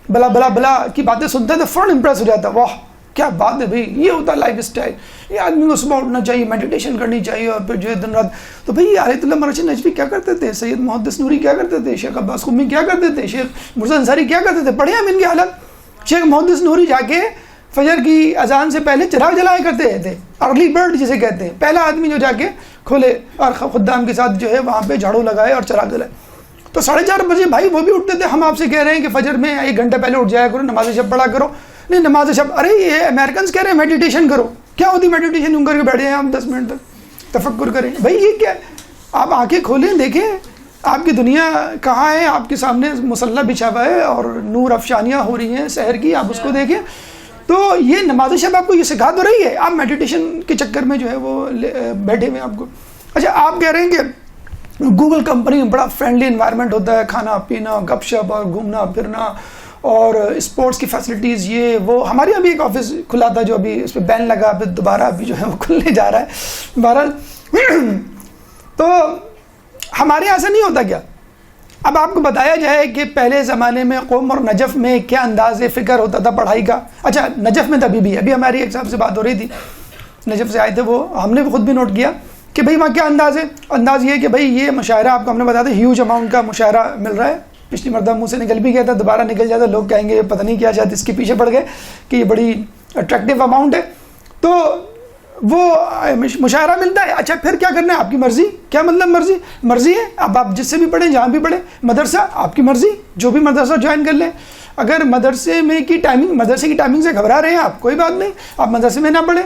بلا بلا بلا کی باتیں سنتا ہے تو فوراً امپریس ہو جاتا ہے, واہ کیا بات ہے بھائی, یہ ہوتا ہے لائف اسٹائل, یہ آدمی کو صبح اٹھنا چاہیے, میڈیٹیشن کرنی چاہیے, اور پھر جو ہے دن رات. تو بھائی آیت اللہ مرشد نجوی کیا کرتے تھے, سید محدث نوری کیا کرتے تھے, شیخ عباس قمی کیا کرتے تھے, شیخ مرزا انصاری کیا کرتے تھے, پڑھے ہم ان کی حالت. شیخ محدث نوری جا کے فجر کی اذان سے پہلے چراغ جلایا کرتے تھے, ارلی برڈ جسے کہتے ہیں, پہلا آدمی جو جا کے کھولے اور خدام کے ساتھ جو ہے وہاں پہ جھاڑو لگائے اور چراغ جلائے. تو 4:30 بجے بھائی وہ بھی اٹھتے تھے. ہم آپ سے کہہ رہے ہیں کہ فجر میں 1 گھنٹہ پہلے اٹھ جایا کرو, نماز شب پڑھا کرو. نہیں نماز شب, ارے یہ امریکنز کہہ رہے ہیں میڈیٹیشن کرو. کیا ہوتی میڈیٹیشن, یوں کر کے بیٹھے ہیں آپ 10 منٹ تک تفکر کریں. بھائی یہ کیا ہے, آپ آنکھیں کھولیں دیکھیں آپ کی دنیا کہاں ہے, آپ کے سامنے مصلی بچھا ہوا ہے اور نور افشانیاں ہو رہی ہیں سحر کی, آپ اس کو دیکھیں. تو یہ نماز شب آپ کو یہ سکھا تو رہی ہے, آپ میڈیٹیشن کے چکر میں جو ہے وہ بیٹھے ہوئے آپ کو. اچھا آپ کہہ رہے ہیں کہ گوگل کمپنی میں بڑا فرینڈلی انوائرمنٹ ہوتا ہے, کھانا پینا گپ شپ اور گھومنا پھرنا اور اسپورٹس کی فیسلٹیز یہ وہ. ہمارے یہاں بھی ایک آفس کھلا تھا جو ابھی اس پہ بین لگا, پھر دوبارہ ابھی جو ہے وہ کھلنے جا رہا ہے بہرحال. تو ہمارے یہاں سے نہیں ہوتا کیا. اب آپ کو بتایا جائے کہ پہلے زمانے میں قم اور نجف میں کیا انداز فکر ہوتا تھا پڑھائی کا. اچھا نجف میں تو ابھی ہماری ایک صاحب سے بات ہو رہی تھی, نجف سے آئے تھے, وہ ہم نے خود بھی نوٹ کیا کہ بھائی وہاں کیا انداز ہے. انداز یہ ہے کہ بھائی یہ مشاعرہ آپ کو ہم نے بتایا تھا ہیوج اماؤنٹ کا مشاعرہ مل رہا ہے. پچھلی مرتبہ منہ سے نکل بھی گیا تھا, دوبارہ نکل جاتا, لوگ کہیں گے پتہ نہیں کیا, شاید اس کے پیچھے پڑ گئے کہ یہ بڑی اٹریکٹیو اماؤنٹ ہے. تو وہ مشاعرہ ملتا ہے. اچھا پھر کیا کرنا ہے, آپ کی مرضی. کیا مطلب مرضی ہے, اب آپ جس سے بھی پڑھیں, جہاں بھی پڑھیں. مدرسہ آپ کی مرضی, جو بھی مدرسہ جوائن کر لیں. اگر مدرسے کی ٹائمنگ سے گھبرا رہے ہیں آپ, کوئی بات نہیں, آپ مدرسے میں نہ پڑھیں,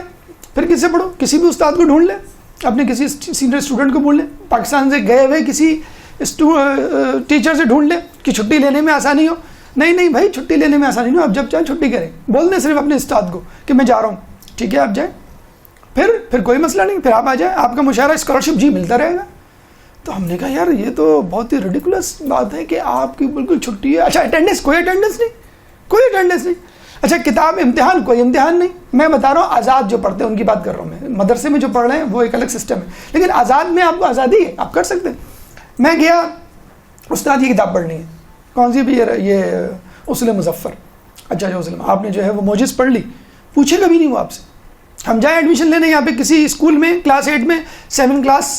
پھر کس سے پڑھو, کسی بھی استاد کو ڈھونڈ لیں, اپنے کسی سینئر اسٹوڈنٹ کو بول لیں, پاکستان سے گئے ہوئے کسی ٹیچر سے ڈھونڈ لیں کہ چھٹی لینے میں آسانی ہو. نہیں بھائی چھٹی لینے میں آسانی نہیں ہو, آپ جب چاہیں چھٹی کریں, بول دیں صرف اپنے استاد کو کہ میں جا رہا ہوں, ٹھیک ہے آپ جائیں, پھر کوئی مسئلہ نہیں, پھر آپ آ جائیں, آپ کا مشاعرہ اسکالرشپ جی ملتا رہے گا. تو ہم نے کہا یار یہ تو بہت ہی ریڈیکولس بات ہے کہ آپ کی بالکل چھٹی ہے. اچھا اٹینڈنس, کوئی اٹینڈنس نہیں. اچھا کتاب امتحان, کوئی امتحان نہیں. میں بتا رہا ہوں آزاد جو پڑھتے ہیں ان کی بات کر رہا ہوں میں, مدرسے میں جو پڑھ رہے ہیں وہ ایک الگ سسٹم ہے, لیکن آزاد میں آپ کو آزادی ہے, آپ کر سکتے ہیں. میں گیا, استاد یہ کتاب پڑھنی ہے, کون سی بھی, یہ اصول مظفر. اچھا جو اصول آپ نے جو ہے وہ موجز پڑھ لی, پوچھے کبھی نہیں وہ آپ سے. ہم جائیں ایڈمیشن لینے یہاں پہ کسی اسکول میں, کلاس 8 میں 7 کلاس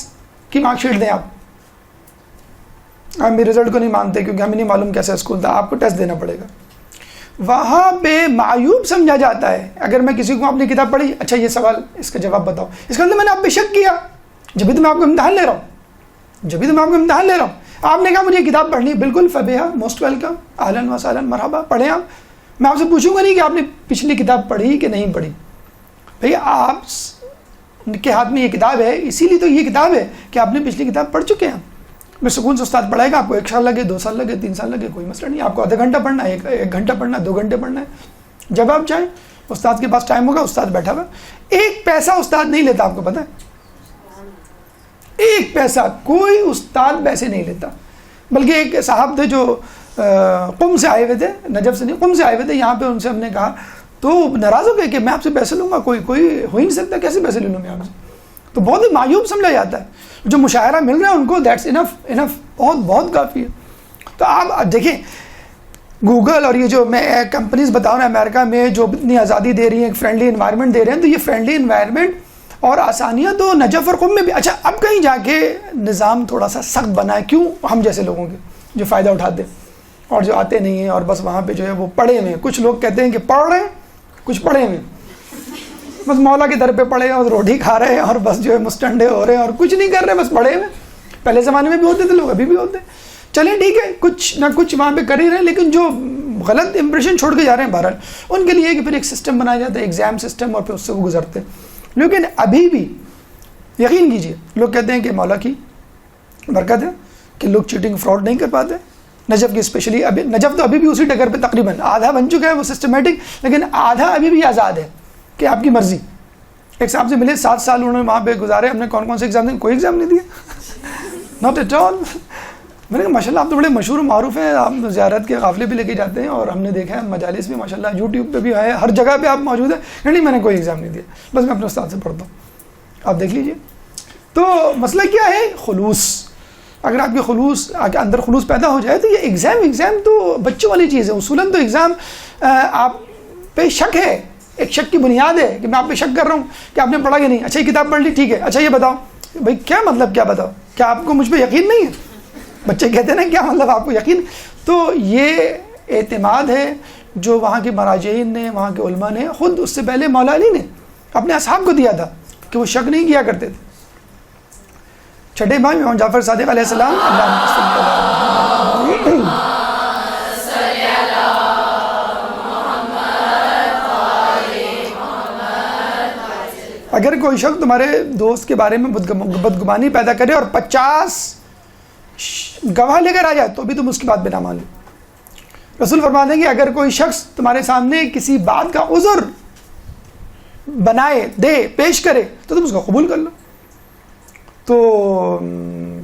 کی مارک شیٹ دیں آپ, ہم بھی رزلٹ کو نہیں مانتے کیونکہ ہمیں نہیں معلوم کیسا اسکول تھا, آپ کو ٹیسٹ دینا پڑے گا. وہاں پہ معیوب سمجھا جاتا ہے اگر میں کسی کو اپنی کتاب پڑھی, اچھا یہ سوال اس کا جواب بتاؤ, اس کا مطلب میں نے آپ پہ شک کیا, جبھی تو میں آپ کو امتحان لے رہا ہوں. آپ نے کہا مجھے یہ کتاب پڑھنی, بالکل فبیہا, موسٹ ویلکم, اہلاً و سہلاً, مرحبا, پڑھیں آپ. میں آپ سے پوچھوں گا نہیں کہ آپ نے پچھلی کتاب پڑھی کہ نہیں پڑھی. بھئی آپ کے ہاتھ میں یہ کتاب ہے, اسی لیے تو یہ کتاب ہے کہ آپ نے پچھلی کتاب پڑھ چکے ہیں. میں سکون سے استاد پڑھائے گا, آپ کو 1 سال لگے, 2 سال لگے, 3 سال لگے, کوئی مسئلہ نہیں. آپ کو آدھا گھنٹہ پڑھنا ہے, 1 گھنٹہ پڑھنا ہے, 2 گھنٹے پڑھنا ہے, جب آپ چاہیں. استاد کے پاس ٹائم ہوگا, استاد بیٹھا ہوا, 1 پیسہ استاد نہیں لیتا, آپ کو پتہ ہے, 1 پیسہ کوئی استاد پیسے نہیں لیتا. بلکہ ایک صاحب تھے جو قم سے آئے ہوئے تھے, نجف سے نہیں, قم سے آئے ہوئے تھے یہاں پہ. ان سے ہم نے کہا تو ناراض ہو گئے کہ میں آپ سے پیسے لوں گا, کوئی ہو ہی نہیں سکتا, کیسے پیسے لے لوں میں آپ سے. تو بہت ہی معیوب سمجھا جاتا ہے. جو مشاعرہ مل رہا ہے ان کو, دیٹس انف, بہت کافی ہے. تو آپ دیکھیں گوگل اور یہ جو میں کمپنیز بتاؤں نا امریکہ میں جو اتنی آزادی دے رہی ہیں, ایک فرینڈلی انوائرمنٹ دے رہے ہیں, تو یہ فرینڈلی انوائرمنٹ اور آسانیاں تو نجف اور قم میں بھی. اچھا اب کہیں جا کے نظام تھوڑا سا سخت بنا ہے, کیوں, ہم جیسے لوگوں کے جو فائدہ اٹھاتے ہیں اور جو آتے نہیں ہیں اور بس وہاں پہ جو ہے وہ پڑھے ہوئے ہیں. کچھ لوگ کہتے ہیں کہ پڑھ رہے ہیں, کچھ پڑھے ہوئے ہیں, بس مولا کے در پہ پڑے اور روٹی کھا رہے ہیں اور بس جو ہے مستنڈے ہو رہے ہیں اور کچھ نہیں کر رہے, بس پڑھے ہوئے. پہلے زمانے میں بھی ہوتے تھے لوگ, ابھی بھی ہوتے ہیں. چلیں ٹھیک ہے, کچھ نہ کچھ وہاں پہ کر ہی رہے ہیں, لیکن جو غلط امپریشن چھوڑ کے جا رہے ہیں بہرحال ان کے لیے کہ پھر ایک سسٹم بنایا جاتا ہے, ایگزام سسٹم, اور پھر اس سے وہ گزرتے ہیں. لیکن ابھی بھی یقین کیجئے لوگ کہتے ہیں کہ مولا کی برکت ہے کہ لوگ چیٹنگ فراڈ نہیں کر پاتے. نجف کی اسپیشلی, ابھی نجف تو ابھی بھی اسی ٹکر پہ تقریباً آدھا بن چکا ہے وہ سسٹمیٹک, لیکن آدھا ابھی بھی آزاد ہے کہ آپ کی مرضی. ایک صاحب سے ملے, 7 سال انہوں نے وہاں پہ گزارے, ہم نے کون سے ایگزام دیں, کوئی ایگزام نہیں دیا, ناٹ ایٹ آل. میں نے کہا ماشاء اللہ آپ تو بڑے مشہور و معروف ہیں, آپ زیارت کے قافلے بھی لے کے جاتے ہیں اور ہم نے دیکھا ہے مجالس بھی ماشاء اللہ, یوٹیوب پہ بھی ہے, ہر جگہ پہ آپ موجود ہیں. نہیں میں نے کوئی ایگزام نہیں دیا, بس میں اپنے استاد سے پڑھتا ہوں, آپ دیکھ لیجئے. تو مسئلہ کیا ہے, خلوص. اگر آپ کے خلوص کے اندر خلوص پیدا ہو جائے تو یہ ایگزام تو بچوں والی چیز ہے. اصولاً تو ایگزام آپ پہ شک ہے, ایک شک کی بنیاد ہے کہ میں آپ پہ شک کر رہا ہوں کہ آپ نے پڑھا کہ نہیں. اچھا یہ کتاب پڑھ لی, ٹھیک ہے, اچھا یہ بتاؤ بھائی کیا مطلب, کیا بتاؤ, کیا آپ کو مجھ پہ یقین نہیں ہے؟ بچے کہتے ہیں نا کیا مطلب آپ کو یقین. تو یہ اعتماد ہے جو وہاں کے مراجعین نے, وہاں کے علماء نے, خود اس سے پہلے مولا علی نے اپنے اصحاب کو دیا تھا کہ وہ شک نہیں کیا کرتے تھے. چھٹے امام امام جعفر صادق علیہ السلام, اگر کوئی شخص تمہارے دوست کے بارے میں بدگمانی پیدا کرے اور 50 گواہ لے کر آ جائے تو بھی تم اس کی بات بنا مان لو. رسول فرماتے ہیں کہ اگر کوئی شخص تمہارے سامنے کسی بات کا عذر بنائے, دے, پیش کرے تو تم اس کو قبول کر لو. تو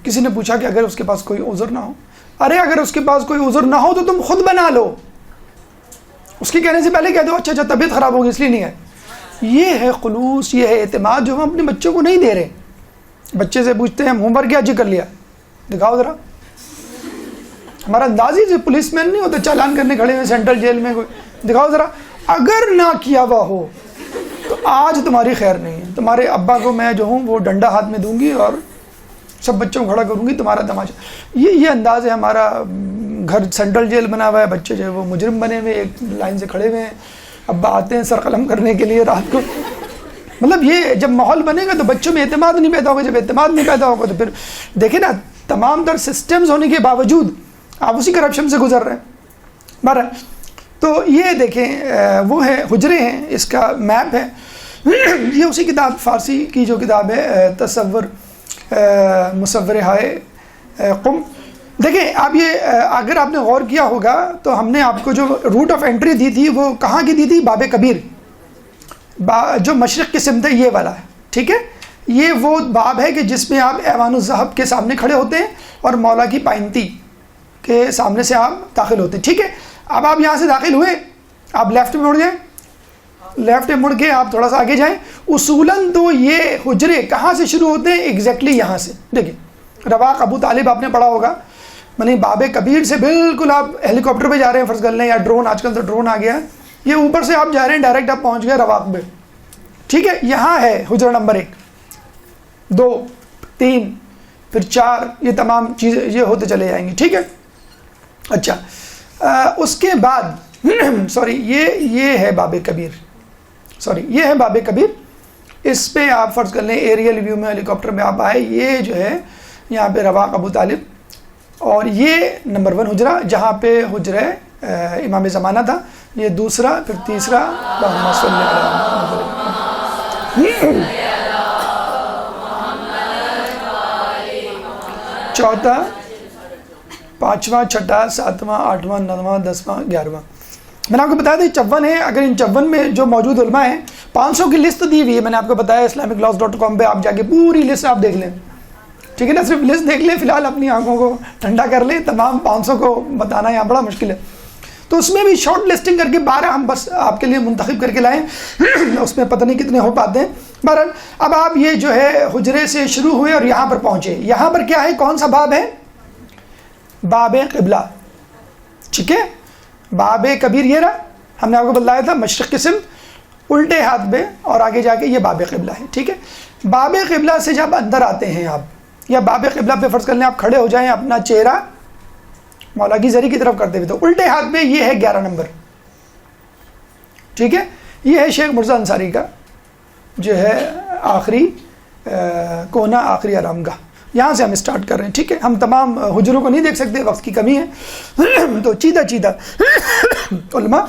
کسی نے پوچھا کہ اگر اس کے پاس کوئی عذر نہ ہو, ارے اگر اس کے پاس کوئی عذر نہ ہو تو تم خود بنا لو, اس کے کہنے سے پہلے کہہ دو اچھا طبیعت خراب ہوگی اس لیے نہیں ہے. یہ ہے خلوص, یہ ہے اعتماد جو ہم اپنے بچوں کو نہیں دے رہے. بچے سے پوچھتے ہیں ہوم ورک کیا جی کر لیا, دکھاؤ ذرا. ہمارا انداز ہی پولیس مین نہیں ہوتا چالان کرنے کھڑے ہوئے سینٹرل جیل میں, کوئی دکھاؤ ذرا. اگر نہ کیا ہوا ہو تو آج تمہاری خیر نہیں ہے. تمہارے ابا کو میں جو ہوں وہ ڈنڈا ہاتھ میں دوں گی اور سب بچوں کو کھڑا کروں گی, تمہارا تماشا. یہ انداز ہے ہمارا. گھر سینٹرل جیل بنا ہوا ہے, بچے جو ہے وہ مجرم بنے ہوئے ایک لائن سے کھڑے ہوئے ہیں, ابا آتے ہیں سر قلم کرنے کے لیے رات کو. مطلب یہ جب ماحول بنے گا تو بچوں میں اعتماد نہیں پیدا ہوگا, جب اعتماد نہیں پیدا ہوگا تو پھر دیکھیں نا تمام تر سسٹمز ہونے کے باوجود آپ اسی کرپشن سے گزر رہے ہیں. بہرحال تو یہ دیکھیں وہ ہے حجرے ہیں, اس کا میپ ہے. یہ اسی کتاب فارسی کی جو کتاب ہے تصور مصور ہائے قم. دیکھیں آپ یہ اگر آپ نے غور کیا ہوگا تو ہم نے آپ کو جو روٹ آف انٹری دی تھی وہ کہاں کی دی تھی, باب کبیر, جو مشرق کی سمت ہے یہ والا ہے, ٹھیک ہے. یہ وہ باب ہے کہ جس میں آپ ایوان الذہب کے سامنے کھڑے ہوتے ہیں اور مولا کی پائنتی کے سامنے سے آپ داخل ہوتے ہیں, ٹھیک ہے. اب آپ یہاں سے داخل ہوئے, آپ لیفٹ میں مڑ جائیں, لیفٹ میں مڑ کے آپ تھوڑا سا آگے جائیں. اصولاً تو یہ حجرے کہاں سے شروع ہوتے ہیں, ایگزیکٹلی یہاں سے. دیکھیں رواق ابو طالب آپ نے پڑھا ہوگا, یعنی باب کبیر سے بالکل آپ ہیلی کاپٹر پہ جا رہے ہیں فرض کر لیں, یا ڈرون, آج کل تو ڈرون آ گیا ہے, یہ اوپر سے آپ جا رہے ہیں ڈائریکٹ آپ پہنچ گئے رواق میں, ٹھیک ہے. یہاں ہے حجرہ نمبر 1, 2, 3, پھر 4, یہ تمام چیزیں یہ ہوتے چلے جائیں گے, ٹھیک ہے. اچھا اس کے بعد سوری یہ ہے باب کبیر, یہ ہے باب کبیر. اس پہ آپ فرض کر لیں ایریل ویو میں ہیلی کاپٹر میں آپ آئے, یہ جو ہے یہاں پہ رواق ابو طالب, اور یہ نمبر 1 حجرہ جہاں پہ حجرہ امام زمانہ تھا, یہ دوسرا, پھر تیسرا, چوتھا, 5واں, 6واں, 7واں, 8واں, 9واں, 10واں, 11واں. میں نے آپ کو بتایا تھا 54 ہے. اگر ان 54 میں جو موجود علماء ہیں 500 کی لسٹ دی ہوئی ہے, میں نے آپ کو بتایا islamiclaws.com پہ آپ جا کے پوری لسٹ آپ دیکھ لیں, ٹھیک ہے نا. صرف لسٹ دیکھ لیں, فی الحال اپنی آنکھوں کو ٹھنڈا کر لیں. تمام 500 کو بتانا یہاں بڑا مشکل ہے, تو اس میں بھی شارٹ لسٹنگ کر کے 12 ہم بس آپ کے لیے منتخب کر کے لائیں. اس میں پتہ نہیں کتنے ہو پاتے ہیں. بہرحال اب آپ یہ جو ہے حجرے سے شروع ہوئے اور یہاں پر پہنچے. یہاں پر کیا ہے, کون سا باب ہے, باب قبلہ, ٹھیک ہے. باب کبیر یہ رہا, ہم نے آپ کو بتلایا تھا مشرق کی سمت الٹے ہاتھ پہ, اور آگے جا کے یہ باب قبلہ ہے, ٹھیک ہے. باب قبلہ سے جب اندر آتے ہیں آپ, یا باب قبلہ پہ فرض کر لیں آپ کھڑے ہو جائیں, اپنا چہرہ مولا کی زری کی طرف کرتے ہوئے, تو الٹے ہاتھ پہ یہ ہے 11 نمبر, ٹھیک ہے. یہ ہے شیخ مرزا انصاری کا جو ہے آخری کونا, آخری آرام گاہ. یہاں سے ہم اسٹارٹ کر رہے ہیں, ٹھیک ہے. ہم تمام حجروں کو نہیں دیکھ سکتے, وقت کی کمی ہے, تو چیدہ علماء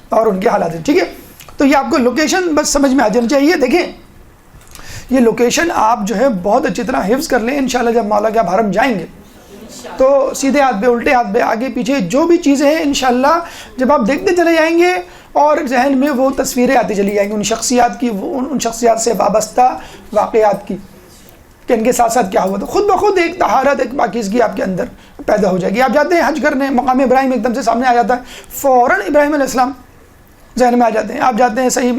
اور ان کے حالات ہیں, ٹھیک ہے. تو یہ آپ کو لوکیشن بس سمجھ میں آ جانی چاہیے. دیکھیں یہ لوکیشن آپ جو ہے بہت اچھی طرح حفظ کر لیں. انشاءاللہ جب مولا کے آپ حرم جائیں گے تو سیدھے ہاتھ پہ, الٹے ہاتھ پہ, آگے پیچھے جو بھی چیزیں ہیں انشاءاللہ جب آپ دیکھتے چلے جائیں گے اور ذہن میں وہ تصویریں آتی چلی جائیں گی ان شخصیات کی, ان شخصیات سے وابستہ واقعات کی, کہ ان کے ساتھ ساتھ کیا ہوا. تو خود بخود ایک طہارت, ایک پاکیزگی آپ کے اندر پیدا ہو جائے گی. آپ جاتے ہیں حج کرنے, مقام ابراہیم ایک دم سے سامنے آ جاتا ہے, فوراً ابراہیم علیہ السلام ذہن میں آ جاتے ہیں. آپ جاتے ہیں صحیح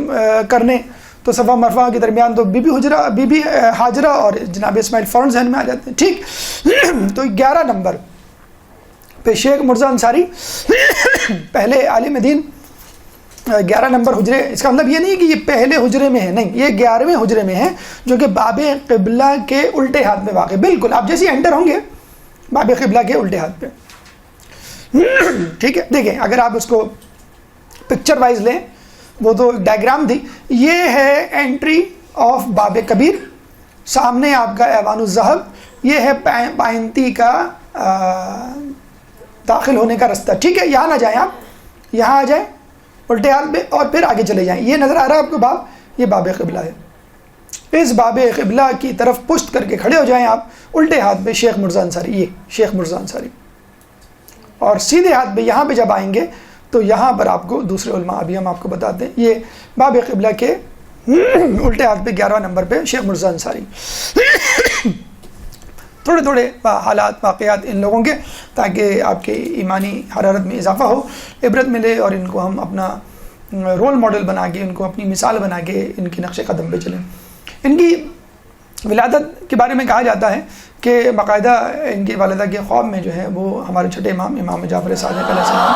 کرنے تو صفا مرفا کے درمیان تو بی بی ہاجرہ اور جناب اسماعیل فوراً ذہن میں آ جاتے ہیں. ٹھیک. تو 11 نمبر پہ شیخ مرزا انصاری پہلے عالم دین 11 نمبر حجرے. اس کا مطلب یہ نہیں کہ یہ پہلے حجرے میں ہے، نہیں، یہ 11ویں حجرے میں ہے جو کہ باب قبلہ کے الٹے ہاتھ میں واقع. بالکل آپ جیسے انٹر ہوں گے باب قبلہ کے الٹے ہاتھ پہ. ٹھیک ہے. دیکھیں اگر آپ اس کو پکچر وائز لیں، وہ تو ڈائیگرام تھی. یہ ہے انٹری آف باب کبیر، سامنے آپ کا ایوان الذہب، یہ ہے پائنتی کا داخل ہونے کا رستہ. ٹھیک ہے. یہاں نہ جائیں آپ، یہاں آ جائیں الٹے ہاتھ پہ اور پھر آگے چلے جائیں. یہ نظر آ رہا ہے آپ کو باب، یہ باب قبلہ ہے. اس باب قبلہ کی طرف پشت کر کے کھڑے ہو جائیں آپ. الٹے ہاتھ پہ شیخ مرزا انصاری، یہ شیخ مرزا انصاری. اور سیدھے ہاتھ پہ یہاں پہ جب آئیں گے تو یہاں پر آپ کو دوسرے علماء ابھی ہم آپ کو بتاتے ہیں. یہ باب قبلہ کے الٹے ہاتھ پہ 11 نمبر پہ شیخ مرزا انصاری. تھوڑے تھوڑے حالات واقعات ان لوگوں کے، تاکہ آپ کے ایمانی حرارت میں اضافہ ہو، عبرت ملے، اور ان کو ہم اپنا رول ماڈل بنا کے، ان کو اپنی مثال بنا کے ان کی نقش قدم پہ چلیں. ان کی ولادت کے بارے میں کہا جاتا ہے کہ باقاعدہ ان کی والدہ کے خواب میں جو ہے وہ ہمارے چھٹے امام جعفر صادق علیہ السلام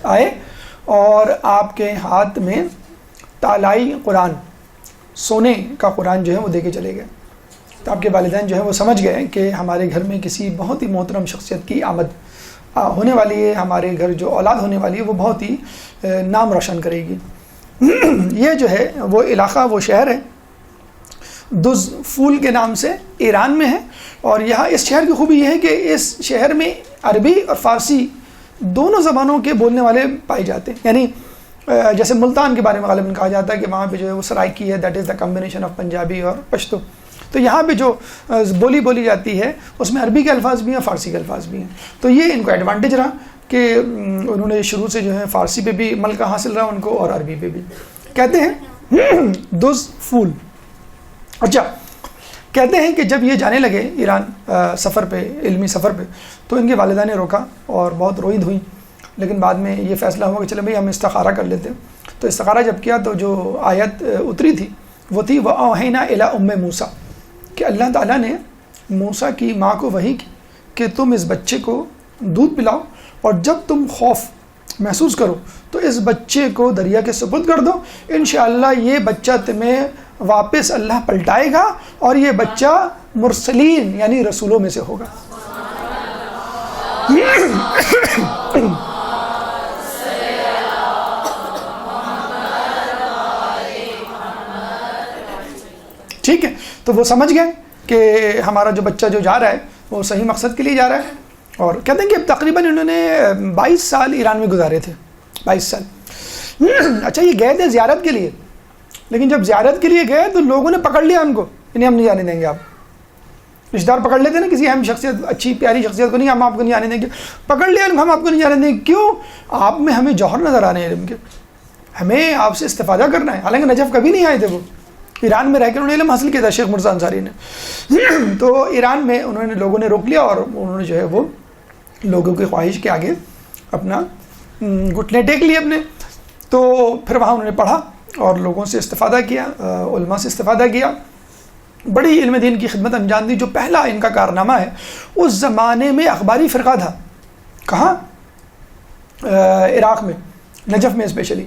آئے اور آپ کے ہاتھ میں تالائی قرآن، سونے کا قرآن جو ہے وہ دے کے چلے گئے. تو آپ کے والدین جو ہے وہ سمجھ گئے کہ ہمارے گھر میں کسی بہت ہی محترم شخصیت کی آمد ہونے والی ہے، ہمارے گھر جو اولاد ہونے والی ہے وہ بہت ہی نام روشن کرے گی. یہ جو ہے وہ علاقہ، وہ شہر ہے دز پھول کے نام سے، ایران میں ہے. اور یہاں اس شہر کی خوبی یہ ہے کہ اس شہر میں عربی اور فارسی دونوں زبانوں کے بولنے والے پائے جاتے ہیں. یعنی جیسے ملتان کے بارے میں غالباً کہا جاتا ہے کہ وہاں پہ جو ہے وہ سرائکی ہے، that is the combination of Punjabi اور پشتو. تو یہاں پہ جو بولی جاتی ہے اس میں عربی کے الفاظ بھی ہیں، فارسی کے الفاظ بھی ہیں. تو یہ ان کو ایڈوانٹیج رہا کہ انہوں نے شروع سے جو ہے فارسی پہ بھی ملکہ حاصل رہا ان کو، اور عربی پہ بھی. کہتے ہیں دز پھول. اچھا، کہتے ہیں کہ جب یہ جانے لگے ایران سفر پہ، علمی سفر پہ، تو ان کے والدہ نے روکا اور بہت روئی دھوئی. لیکن بعد میں یہ فیصلہ ہوا کہ چلے بھائی ہم استخارہ کر لیتے. تو استخارہ جب کیا تو جو آیت اتری تھی وہ تھی وَأَوْحَيْنَا إِلَىٰ أُمِّ مُوسَىٰ، کہ اللہ تعالیٰ نے موسیٰ کی ماں کو وحی کی کہ تم اس بچے کو دودھ پلاؤ، اور جب تم خوف محسوس کرو تو اس بچے کو دریا کے سپرد کر دو. انشاءاللہ یہ بچہ تمہیں واپس اللہ پلٹائے گا، اور یہ بچہ مرسلین یعنی رسولوں میں سے ہوگا. ٹھیک ہے. تو وہ سمجھ گئے کہ ہمارا جو بچہ جو جا رہا ہے وہ صحیح مقصد کے لیے جا رہا ہے. اور کہتے ہیں کہ تقریباً انہوں نے 22 سال ایران میں گزارے تھے. 22 سال. اچھا، یہ گئے تھے زیارت کے لیے، لیکن جب زیارت کے لیے گئے تو لوگوں نے پکڑ لیا ان کو، انہیں ہم نہیں جانے دیں گے. آپ رشتہ دار پکڑ لیتے نا کسی اہم شخصیت، اچھی پیاری شخصیت کو، نہیں ہم آپ کو نہیں جانے دیں گے. پکڑ لیا ہم آپ کو نہیں جانے دیں گے. کیوں؟ آپ میں ہمیں جوہر نظر آ رہے ہیں علم کے، ہمیں آپ سے استفادہ کرنا ہے. حالانکہ نجف کبھی نہیں آئے تھے، وہ ایران میں رہ کے انہوں نے علم حاصل کیا تھا شیخ مرزا انصاری نے. تو ایران میں انہوں نے لوگوں نے روک لیا، اور انہوں نے جو ہے وہ لوگوں کی خواہش کے آگے اپنا گھٹنے ٹیک لیے اپنے. تو پھر وہاں انہوں نے پڑھا اور لوگوں سے استفادہ کیا، علماء سے استفادہ کیا، بڑی علم دین کی خدمت انجام دی. جو پہلا ان کا کارنامہ ہے، اس زمانے میں اخباری فرقہ تھا. کہاں؟ عراق میں، نجف میں اسپیشلی.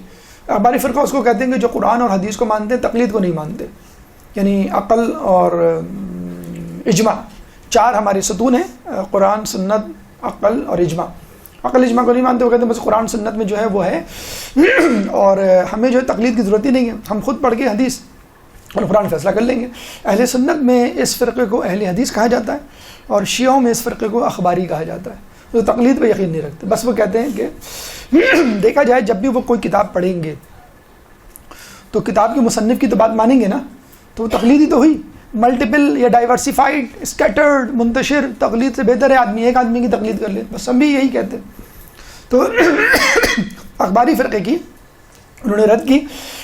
اخباری فرقہ اس کو کہتے ہیں کہ جو قرآن اور حدیث کو مانتے ہیں، تقلید کو نہیں مانتے. یعنی عقل اور اجماع، 4 ہمارے ستون ہیں، قرآن، سنت، عقل اور اجماع. عقل اجماع کو نہیں مانتے، وہ کہتے ہیں بس قرآن سنت میں جو ہے وہ ہے، اور ہمیں جو ہے تقلید کی ضرورت ہی نہیں ہے، ہم خود پڑھ کے حدیث اور قرآن فیصلہ کر لیں گے. اہل سنت میں اس فرقے کو اہل حدیث کہا جاتا ہے، اور شیعوں میں اس فرقے کو اخباری کہا جاتا ہے. وہ تقلید پہ یقین نہیں رکھتے. بس وہ کہتے ہیں کہ دیکھا جائے جب بھی وہ کوئی کتاب پڑھیں گے تو کتاب کے مصنف کی تو بات مانیں گے نا، تو وہ تقلید ہی تو ہوئی. ملٹیپل یا ڈائیورسیفائڈ، اسکیٹرڈ، منتشر تقلید سے بہتر ہے آدمی ایک آدمی کی تقلید کر لے. بس ہم بھی یہی کہتے ہیں. تو اخباری فرقے کی انہوں نے رد کی.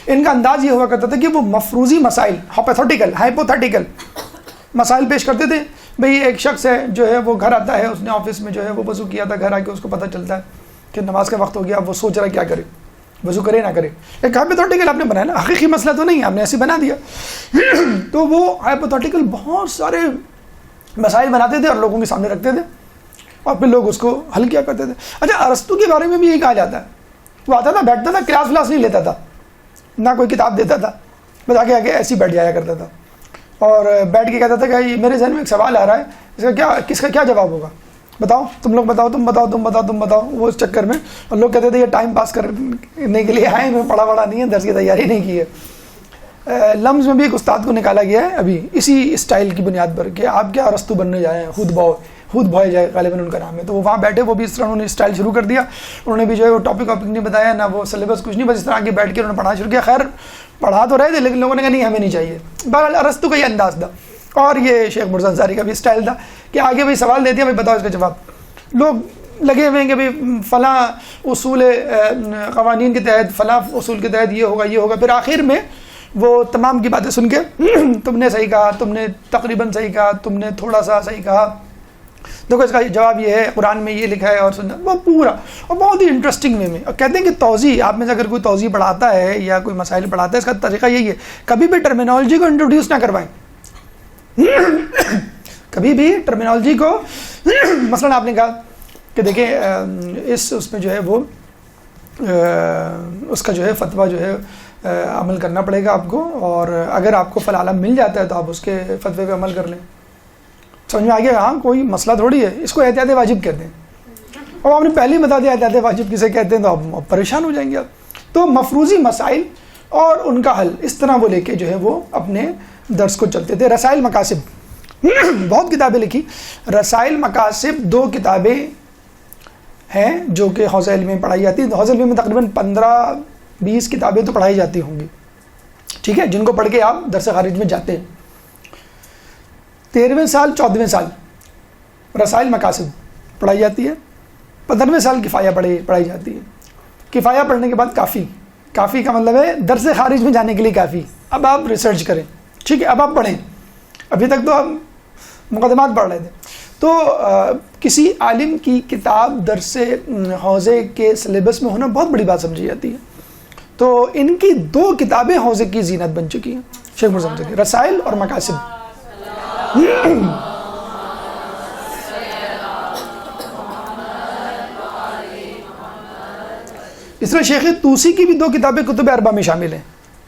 ان کا انداز یہ ہوا کرتا تھا کہ وہ مفروضی مسائل، ہائپوتھیٹیکل مسائل پیش کرتے تھے. بھئی ایک شخص ہے جو ہے وہ گھر آتا ہے, اس نے آفس میں جو ہے وہ وضو کیا تھا, گھر آ کے اس کو پتہ چلتا ہے کہ نماز کا وقت ہو گیا, وہ سوچ رہا ہے کیا کرے, وضو کرے نہ کرے. ایک ہائپوتھیٹیکل آپ نے بنایا نا, حقیقی مسئلہ تو نہیں, آپ نے ایسے بنا دیا. تو وہ ہائپوتھیٹیکل بہت سارے مسائل بناتے تھے اور لوگوں کے سامنے رکھتے تھے اور پھر لوگ اس کو حل کیا کرتے تھے. اچھا, ارسطو کے بارے میں بھی یہ کہا جاتا ہے, وہ آتا تھا, بیٹھتا تھا, کلاس ولاس نہیں لیتا تھا, نہ کوئی کتاب دیتا تھا, بس آگے آگے ایسے ہی بیٹھ جایا کرتا تھا اور بیٹھ کے کہتا تھا کہ میرے ذہن میں ایک سوال آ رہا ہے, کس کا کیا جواب ہوگا, بتاؤ, تم لوگ بتاؤ, تم بتاؤ. وہ اس چکر میں, اور لوگ کہتے تھے یہ ٹائم پاس کرنے کے لیے آئے, میں پڑھا نہیں ہے, درس کی تیاری نہیں کی ہے. لمز میں بھی ایک استاد کو نکالا گیا ہے ابھی اسی اسٹائل کی بنیاد پر کہ آپ کیا ارسطو بننے جائیں, خود بھوئے جائے غالباً ان کا نام ہے. تو وہ وہاں بیٹھے, وہ بھی اس طرح انہوں نے اسٹائل شروع کر دیا, انہوں نے بھی جو ہے وہ ٹاپک نہیں بتایا, نہ وہ سلیبس کچھ نہیں, بس اس طرح آگے بیٹھ کے انہوں نے پڑھنا شروع کیا. خیر پڑھا تو رہے تھے لیکن لوگوں نے کہا نہیں ہمیں نہیں چاہیے. بہرحال ارسطو کا یہ انداز تھا, اور یہ شیخ مرزا انصاری کا بھی اسٹائل تھا کہ آگے بھائی سوال دے دیا, بھائی بتاؤ اس کا جواب. لوگ لگے ہوئے ہیں کہ بھائی فلاں اصول قوانین کے تحت, فلاں اصول کے تحت یہ ہوگا. پھر آخر میں وہ تمام کی باتیں سن کے تم نے صحیح کہا, تم نے تقریباً صحیح کہا, تم نے تھوڑا سا صحیح کہا, دیکھو اس کا جواب یہ ہے, قرآن میں یہ لکھا ہے, اور سننا وہ پورا اور بہت ہی انٹرسٹنگ وے میں. اور کہتے ہیں کہ توضیح, آپ میں سے اگر کوئی توضیح پڑھاتا ہے یا کوئی مسائل پڑھاتا ہے, اس کا طریقہ یہی ہے, کبھی بھی ٹرمینالوجی کو انٹروڈیوس نہ کروائیں. کبھی بھی ٹرمینالوجی کو, مثلا آپ نے کہا کہ دیکھیں اس میں جو ہے وہ اس کا جو ہے فتویٰ جو ہے عمل کرنا پڑے گا آپ کو, اور اگر آپ کو فلاں علم مل جاتا ہے تو آپ اس کے فتوے پہ عمل کر لیں. سمجھ میں آ گیا, ہاں کوئی مسئلہ تھوڑی ہے, اس کو احتیاط واجب کہتے ہیں. اور آپ نے پہلے ہی بتا دیا احتیاط واجب کسے کہتے ہیں تو آپ پریشان ہو جائیں گے آپ. تو مفروضی مسائل اور ان کا حل, اس طرح وہ لے کے جو ہے وہ اپنے درس کو چلتے تھے. رسائل مقاصد, بہت کتابیں لکھی. رسائل مقاصد 2 کتابیں ہیں جو کہ حوزہ علم میں پڑھائی جاتی ہیں. حوزہ علم میں تقریباً 15-20 کتابیں تو پڑھائی جاتی ہوں گی, ٹھیک ہے, جن کو پڑھ کے آپ درس خارج میں جاتے ہیں. 13ویں سال 14ویں سال رسائل مقاصد پڑھائی جاتی ہے. 15ویں سال کفایہ پڑھائی جاتی ہے. کفایہ پڑھنے کے بعد کافی کا مطلب ہے درس خارج میں جانے کے لیے کافی. اب آپ ریسرچ کریں, ٹھیک ہے, اب آپ پڑھیں. ابھی تک تو آپ مقدمات پڑھ رہے تھے. تو کسی عالم کی کتاب درس حوزے کے سلیبس میں ہونا بہت بڑی بات سمجھی جاتی ہے. تو ان کی 2 کتابیں حوزے کی زینت بن چکی ہیں, شیخ مرزا انصاری کی, رسائل اور مقاصد. اس طرح شیخ طوسی کی بھی 2 کتابیں کتب اربع میں شامل ہیں.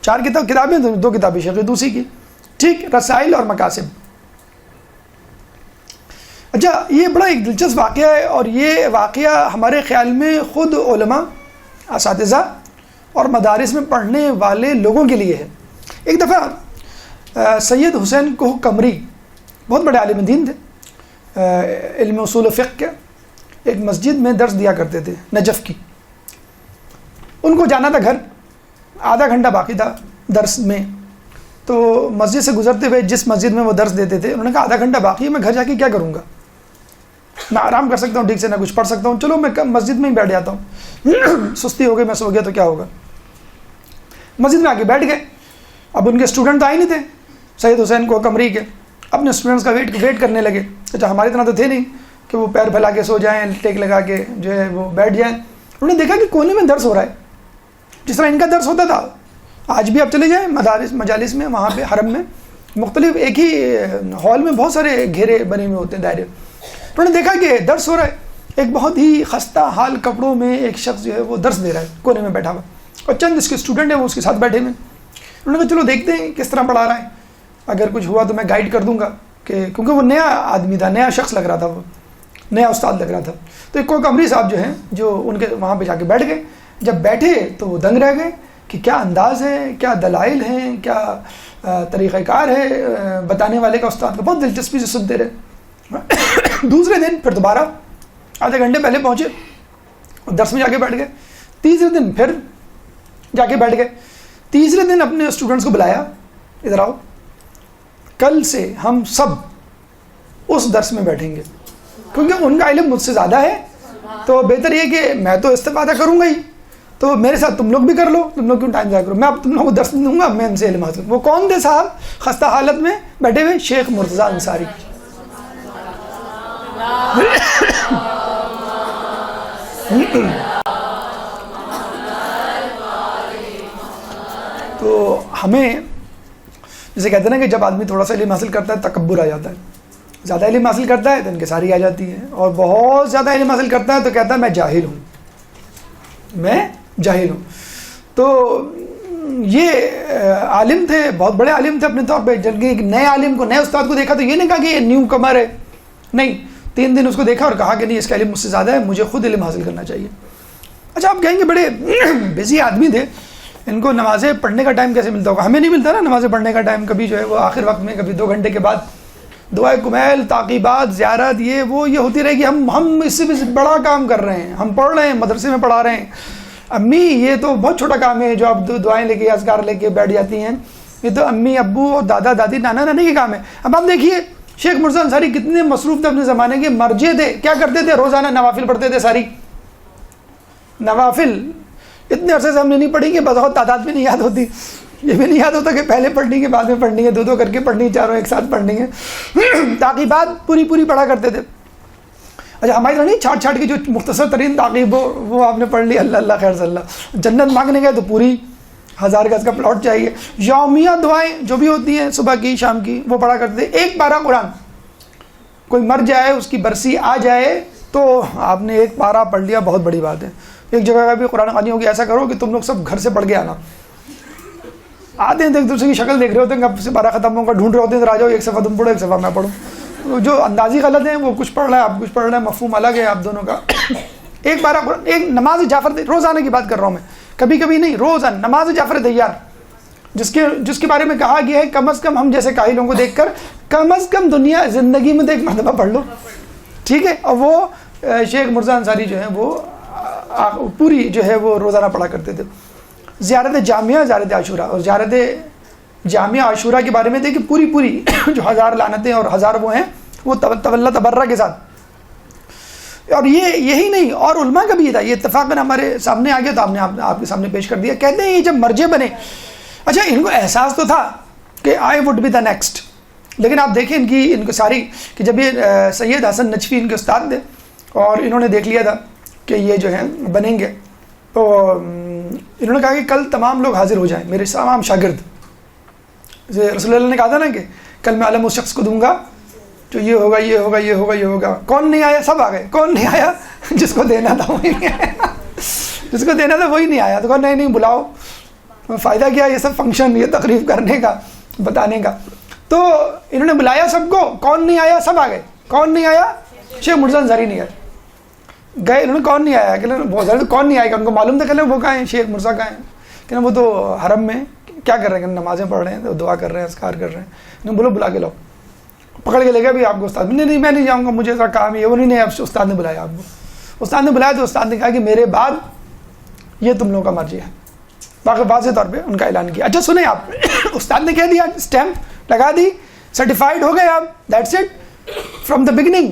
4 کتابیں 2 کتابیں شیخ طوسی کی, ٹھیک, رسائل اور مقاصد. اچھا, یہ بڑا ایک دلچسپ واقعہ ہے, اور یہ واقعہ ہمارے خیال میں خود علماء, اساتذہ اور مدارس میں پڑھنے والے لوگوں کے لیے ہے. ایک دفعہ سید حسین کوہ قمری بہت بڑے عالم دین تھے, علم اصول فقہ کے, ایک مسجد میں درس دیا کرتے تھے نجف کی. ان کو جانا تھا گھر, آدھا گھنٹہ باقی تھا درس میں. تو مسجد سے گزرتے ہوئے جس مسجد میں وہ درس دیتے تھے, انہوں نے کہا آدھا گھنٹہ باقی ہے, میں گھر جا کے کیا کروں گا, میں آرام کر سکتا ہوں ٹھیک سے, نہ کچھ پڑھ سکتا ہوں, چلو میں مسجد میں ہی بیٹھ جاتا ہوں. سستی ہو گئی, میں سو گیا تو کیا ہوگا. مسجد میں آ کے بیٹھ گئے. اب ان کے اسٹوڈنٹ تو آئے نہیں تھے سید حسین کوہ قمری کے, اپنے اسٹوڈنٹس کا ویٹ کرنے لگے. اچھا, ہماری طرح تو تھے نہیں کہ وہ پیر پھیلا کے سو جائیں, ٹیک لگا کے جو ہے وہ بیٹھ جائیں. انہوں نے دیکھا کہ کونے میں درس ہو رہا ہے, جس طرح ان کا درس ہوتا تھا. آج بھی آپ چلے جائیں مجالس میں, وہاں پہ حرم میں مختلف ایک ہی ہال میں بہت سارے گھیرے بنے ہوئے ہوتے ہیں, دائرے. انہوں نے دیکھا کہ درس ہو رہا ہے, ایک بہت ہی خستہ حال کپڑوں میں ایک شخص جو ہے وہ درس دے رہا ہے کونے میں بیٹھا ہوا, اور چند اس کے اسٹوڈنٹ ہیں وہ اس کے ساتھ بیٹھے ہوئے. انہوں نے کہا چلو دیکھتے ہیں کس طرح پڑھا رہا ہے, اگر کچھ ہوا تو میں گائیڈ کر دوں گا, کہ کیونکہ وہ نیا آدمی تھا, نیا شخص لگ رہا تھا, وہ نیا استاد لگ رہا تھا. تو ایک کوہ قمری صاحب جو ہیں جو ان کے وہاں پہ جا کے بیٹھ گئے. جب بیٹھے تو وہ دنگ رہ گئے کہ کیا انداز ہے, کیا دلائل ہیں, کیا طریقہ کار ہے بتانے والے کا, استاد کو بہت دلچسپی سے سنتے رہے. دوسرے دن پھر دوبارہ آدھے گھنٹے پہلے پہنچے, درس میں جا کے بیٹھ گئے. تیسرے دن پھر جا کے بیٹھ گئے. تیسرے دن اپنے اسٹوڈنٹس کو بلایا, ادھر آؤ, کل سے ہم سب اس درس میں بیٹھیں گے, کیونکہ ان کا علم مجھ سے زیادہ ہے, تو بہتر یہ کہ میں تو استفادہ کروں گا ہی, تو میرے ساتھ تم لوگ بھی کر لو, تم لوگ کیوں ٹائم ضائع کرو, میں اب تم لوگوں کو درس نہیں دوں گا, میں ان سے علم حاصل. وہ کون تھے صاحب خستہ حالت میں بیٹھے ہوئے؟ شیخ مرتضیٰ انصاری. تو ہمیں جیسے کہتے ہیں نا کہ جب آدمی تھوڑا سا علم حاصل کرتا ہے تکبر آ جاتا ہے، زیادہ علم حاصل کرتا ہے تو انکساری آ جاتی ہے، اور بہت زیادہ علم حاصل کرتا ہے تو کہتا ہے میں جاہل ہوں، میں جاہل ہوں۔ تو یہ عالم تھے، بہت بڑے عالم تھے اپنے طور پہ، جب ایک نئے عالم کو، نئے استاد کو دیکھا تو یہ نہیں کہا کہ یہ نیو کمر ہے، نہیں، 3 دن اس کو دیکھا اور کہا کہ نہیں اس کا علم مجھ سے زیادہ ہے، مجھے خود علم حاصل کرنا چاہیے۔ اچھا آپ کہیں گے بڑے بزی آدمی تھے، ان کو نمازیں پڑھنے کا ٹائم کیسے ملتا ہوگا؟ ہمیں نہیں ملتا نا نمازیں پڑھنے کا ٹائم، کبھی جو ہے وہ آخر وقت میں، کبھی 2 گھنٹے کے بعد دعائے کمیل، تعقیبات، زیارت، یہ ہوتی رہے گی، ہم اس سے بھی بڑا کام کر رہے ہیں، ہم پڑھ رہے ہیں، مدرسے میں پڑھا رہے ہیں۔ امی یہ تو بہت چھوٹا کام ہے جو آپ دعائیں لے کے اذکار لے کے بیٹھ جاتی ہیں، یہ تو امی ابو اور دادا دادی نانا نانی کے کام ہے۔ اب آپ دیکھیے شیخ مرزا انصاری کتنے مصروف تھے اپنے زمانے کے، مرجے تھے، کیا کرتے تھے؟ روزانہ نوافل پڑھتے تھے، ساری نوافل اتنے عرصے سے ہم نے نہیں پڑھی کہ بہت تعداد بھی نہیں یاد ہوتی، یہ بھی نہیں یاد ہوتا کہ پہلے پڑھنی ہے بعد میں پڑھنی ہے، 2 کر کے پڑھنی، چاروں ایک ساتھ پڑھنی ہے، تعقیبات پوری پڑھا کرتے تھے۔ اچھا ہماری طرح نہیں چھاٹ کی جو مختصر ترین تعقیب ہو وہ آپ نے پڑھ لی، اللہ اللہ خیر صلی اللہ۔ جنت مانگنے گئے تو پوری 1000 گز کا پلاٹ چاہیے۔ یومیہ دعائیں جو بھی ہوتی ہیں صبح کی شام کی وہ پڑھا کرتے تھے۔ 1 پارہ قرآن، کوئی مر جائے اس کی برسی آ جائے تو آپ نے 1 پارہ پڑھ لیا، بہت بڑی بات ہے۔ ایک جگہ کا بھی قرآن خوانی ہوگی، ایسا کرو کہ تم لوگ سب گھر سے پڑھ کے آنا، آتے ہیں تو ایک دوسرے کی شکل دیکھ رہے ہوتے ہیں، کب سے پارہ ختم ہوگا، ڈھونڈ رہے ہوتے ہیں، تو آ جاؤ 1 صفحہ تم پڑھو 1 صفحہ میں پڑھوں۔ جو اندازی غلط ہے، وہ کچھ پڑھ رہا ہے آپ کچھ پڑھ رہے ہیں، مفہوم الگ ہے آپ دونوں کا۔ 1 پارہ قرآن، ایک نماز جعفر روزانہ کی بات کر رہا ہوں میں، کبھی کبھی نہیں، روزانہ نماز جعفر تیار، جس کے بارے میں کہا گیا ہے کم از کم ہم جیسے کاہلوں کو دیکھ کر کم از کم دنیا زندگی میں تو 1 مرتبہ پڑھ لو، ٹھیک ہے۔ اور وہ شیخ مرزا انصاری جو ہیں وہ پوری جو ہے وہ روزانہ پڑھا کرتے تھے۔ زیارت جامعہ، زیارت عاشورہ، اور زیارت جامعہ عاشورہ کے بارے میں تھے کہ پوری جو 1000 لعنتیں اور 1000 وہ ہیں وہ تولا تبرہ کے ساتھ۔ اور یہی نہیں، اور علماء کا بھی یہ تھا، یہ اتفاقاً ہمارے سامنے آ گیا تو ہم نے آپ کے سامنے پیش کر دیا۔ کہتے ہیں یہ جب مرجع بنے، اچھا ان کو احساس تو تھا کہ I would be the next, لیکن آپ دیکھیں ان کو ساری کہ جب یہ سید حسن نجفی ان کے استاد تھے اور انہوں نے دیکھ لیا تھا کہ یہ جو ہیں بنیں گے، تو انہوں نے کہا کہ کل تمام لوگ حاضر ہو جائیں، میرے تمام شاگرد۔ رسول اللہ نے کہا تھا نا کہ کل میں عالم اس شخص کو دوں گا جو یہ ہوگا یہ ہوگا یہ ہوگا یہ ہوگا۔ کون نہیں آیا؟ سب آ گئے۔ کون نہیں آیا؟ جس کو دینا تھا وہی نہیں آیا، جس کو دینا تھا وہی نہیں آیا۔ تو کہا نہیں بلاؤ، فائدہ کیا یہ سب فنکشن، یہ تقریب کرنے کا، بتانے کا۔ تو انہوں نے بلایا سب کو، کون نہیں آیا؟ سب آ گئے۔ کون نہیں آیا؟ شیخ مرزا انصاری نہیں آئے۔ گئے انہوں نے کون نہیں آیا کہ بہت زیادہ کون نہیں آئے گا، ان کو معلوم تھا کہ وہ کہاں ہیں، شیخ مرزا کہاں ہیں، کہ وہ تو حرم میں کیا کر رہے ہیں، نمازیں پڑھ رہے ہیں، تو دعا کر رہے ہیں، اذکار کر رہے ہیں۔ انہوں نے بولو بلا کے لاؤ، پکڑ کے لے گیا بھی آپ کو استاد، نہیں میں نہیں جاؤں گا، مجھے ذرا کام ہے، وہ نہیں اب استاد نے بلایا آپ کو۔ استاد نے بلایا تو استاد نے کہا کہ میرے بعد یہ تم لوگوں کا مرجع ہے، باقی واضح طور پہ ان کا اعلان کیا۔ اچھا سنیں آپ، استاد نے کہہ دیا، اسٹیمپ لگا دی، سرٹیفائڈ ہو گئے آپ، that's it from the beginning.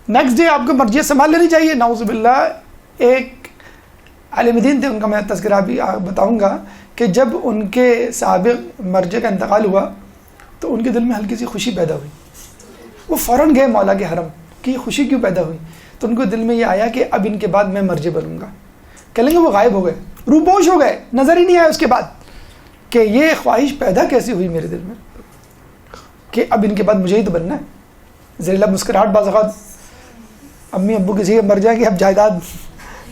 Next day آپ کو مرجع سنبھال لینی چاہیے۔ نعوذ باللہ، ایک عالم دین تھے، ان کا میں تذکرہ بھی بتاؤں گا کہ جب ان کے سابق مرجع کا انتقال ہوا تو ان کے دل میں ہلکی سی خوشی پیدا ہوئی، وہ فوراً گئے مولا کے حرم کہ خوشی کیوں پیدا ہوئی، تو ان کو دل میں یہ آیا کہ اب ان کے بعد میں مرجع بنوں گا۔ کہہ لیں گے وہ غائب ہو گئے، روپوش ہو گئے، نظر ہی نہیں آیا اس کے بعد کہ یہ خواہش پیدا کیسی ہوئی میرے دل میں کہ اب ان کے بعد مجھے ہی تو بننا ہے۔ زیر لب مسکراہٹ، بعض اوقات امی ابو کسی کے مر جائیں کہ اب جائیداد،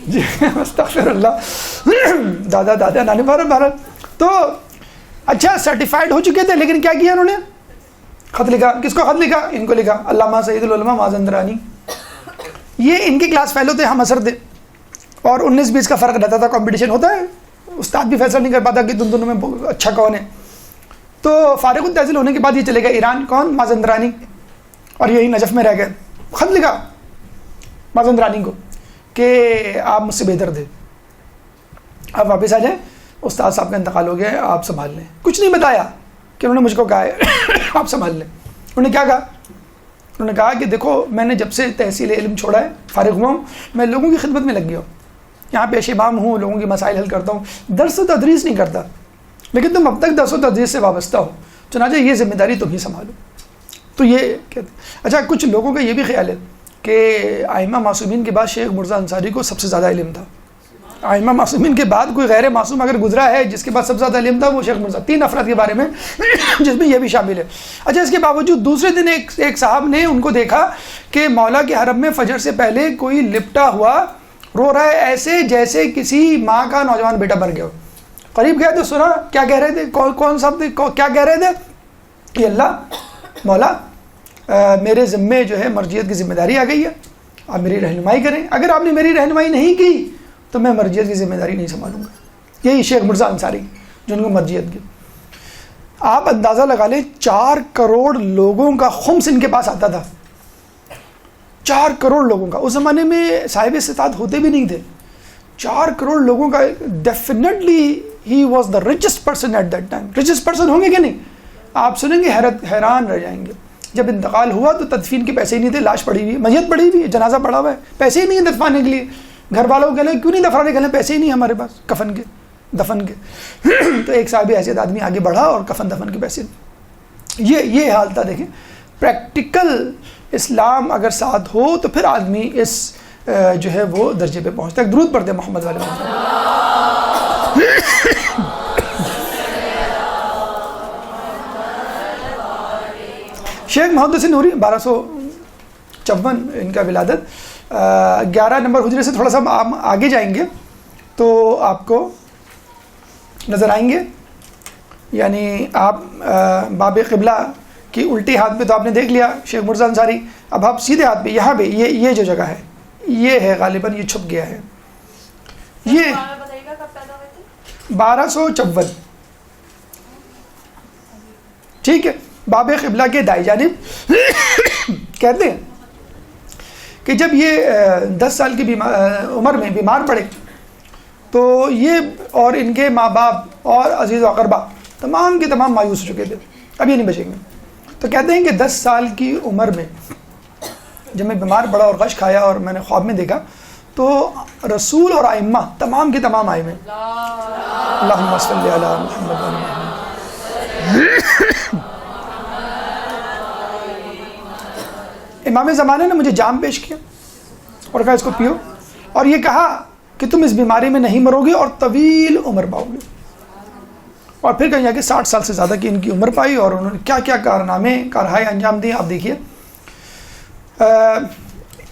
جی استغفر اللہ، دادا نانی بارہ۔ تو اچھا سرٹیفائڈ ہو چکے تھے، لیکن کیا کیا انہوں نے؟ خط لکھا۔ کس کو خط لکھا؟ ان کو لکھا، علامہ سید العلماء مازندرانی۔ یہ ان کے کلاس فیلو تھے، ہم اثر تھے، اور 19-20 کا فرق رہتا تھا، کمپٹیشن ہوتا ہے، استاد بھی فیصلہ نہیں کر پاتا کہ تم دونوں میں اچھا کون ہے۔ تو فارغ التحصیل ہونے کے بعد یہ چلے گئے ایران، کون؟ مازندرانی، اور یہی نجف میں رہ گئے۔ خط لکھا مازندرانی کو کہ آپ مجھ سے بہتر تھے، آپ واپس آ جائیں، استاد صاحب کا انتقال ہو گیا ہے، آپ سنبھال لیں۔ کچھ نہیں بتایا کہ انہوں نے مجھ کو کہا ہے آپ سنبھال لیں۔ انہوں نے کیا کہا؟ انہوں نے کہا کہ دیکھو میں نے جب سے تحصیل علم چھوڑا ہے، فارغ ہوا ہوں، میں لوگوں کی خدمت میں لگ گیا ہوں، یہاں پیش امام ہوں، لوگوں کے مسائل حل کرتا ہوں، درس و تدریس نہیں کرتا، لیکن تم اب تک درس و تدریس سے وابستہ ہو، چنانچہ یہ ذمہ داری تم ہی سنبھالو۔ تو یہ کہتے ہیں. اچھا کچھ لوگوں کا یہ بھی خیال ہے کہ ائمہ معصومین کے بعد شیخ مرزا انصاری کو سب سے زیادہ علم تھا. ائمہ معصومین کے بعد کوئی غیر معصوم اگر گزرا ہے جس کے بعد سب سے زیادہ علم تھا وہ شیخ مرزا. 3 افراد کے بارے میں جس میں یہ بھی شامل ہے. اچھا اس کے باوجود دوسرے دن ایک صاحب نے ان کو دیکھا کہ مولا کے حرم میں فجر سے پہلے کوئی لپٹا ہوا رو رہا ہے ایسے جیسے کسی ماں کا نوجوان بیٹا مر گیا ہو. قریب گئے تو سنا کیا کہہ رہے تھے, کون صاحب کیا کہہ رہے تھے کہ اللہ مولا میرے ذمے جو ہے مرجعیت کی ذمہ داری آ گئی ہے, آپ میری رہنمائی کریں, اگر آپ نے میری رہنمائی نہیں کی تو میں مرجعیت کی ذمہ داری نہیں سنبھالوں گا. یہی شیخ مرزا انصاری جن کو مرجعیت کی. آپ اندازہ لگا لیں 4 کروڑ لوگوں کا خمس ان کے پاس آتا تھا. 4 کروڑ لوگوں کا. اس زمانے میں صاحب استطاعت ہوتے بھی نہیں تھے. 4 کروڑ لوگوں کا. Definitely he was the richest person at that time. richest person ہوں گے کہ نہیں؟ آپ سنیں گے حیران رہ جائیں گے. جب انتقال ہوا تو تدفین کے پیسے ہی نہیں تھے, لاش پڑی ہوئی, میت پڑی ہوئی, جنازہ پڑا ہوا ہے, پیسے ہی نہیں ہیں دفنانے کے لیے. گھر والوں کو کہہ لیں کیوں نہیں دفنانے, کہہ لیں پیسے ہی نہیں ہمارے پاس کفن کے دفن کے. تو ایک صاحب حیثیت آدمی آگے بڑھا اور کفن دفن کے پیسے. یہ حال تھا. دیکھیں پریکٹیکل اسلام اگر ساتھ ہو تو پھر آدمی اس جو ہے وہ درجے پہ پہنچتا ہے. درود پڑھتے محمد والے شیخ محمد حسین نوری 1254 ان کا ولادت. 11 نمبر ہجری سے تھوڑا سا آگے جائیں گے تو آپ کو نظر آئیں گے. یعنی آپ باب قبلہ کی الٹی ہاتھ پہ تو آپ نے دیکھ لیا شیخ مرزا انصاری. اب آپ سیدھے ہاتھ پہ یہاں پہ یہ جو جگہ ہے یہ ہے غالباً یہ چھپ گیا ہے. یہ 1254 ٹھیک ہے. باب قبلہ کے دائیں جانب کہتے ہیں کہ جب یہ 10 سال کی عمر میں بیمار پڑے تو یہ اور ان کے ماں باپ اور عزیز و اقربا تمام کے تمام مایوس ہو چکے تھے, اب یہ نہیں بچیں گے. تو کہتے ہیں کہ 10 سال کی عمر میں جب میں بیمار پڑا اور غش کھایا اور میں نے خواب میں دیکھا تو رسول اور ائمہ تمام کے تمام آئے میں اللہم صلی علی محمد. امام زمانے نے مجھے جام پیش کیا اور کہا اس کو پیو, اور یہ کہا کہ تم اس بیماری میں نہیں مرو گے اور طویل عمر پاؤ گے. اور پھر کہیں کہ 60 سال سے زیادہ کی ان کی عمر پائی اور انہوں نے کیا کیا کارنامے کارہائے انجام دیے. آپ دیکھیے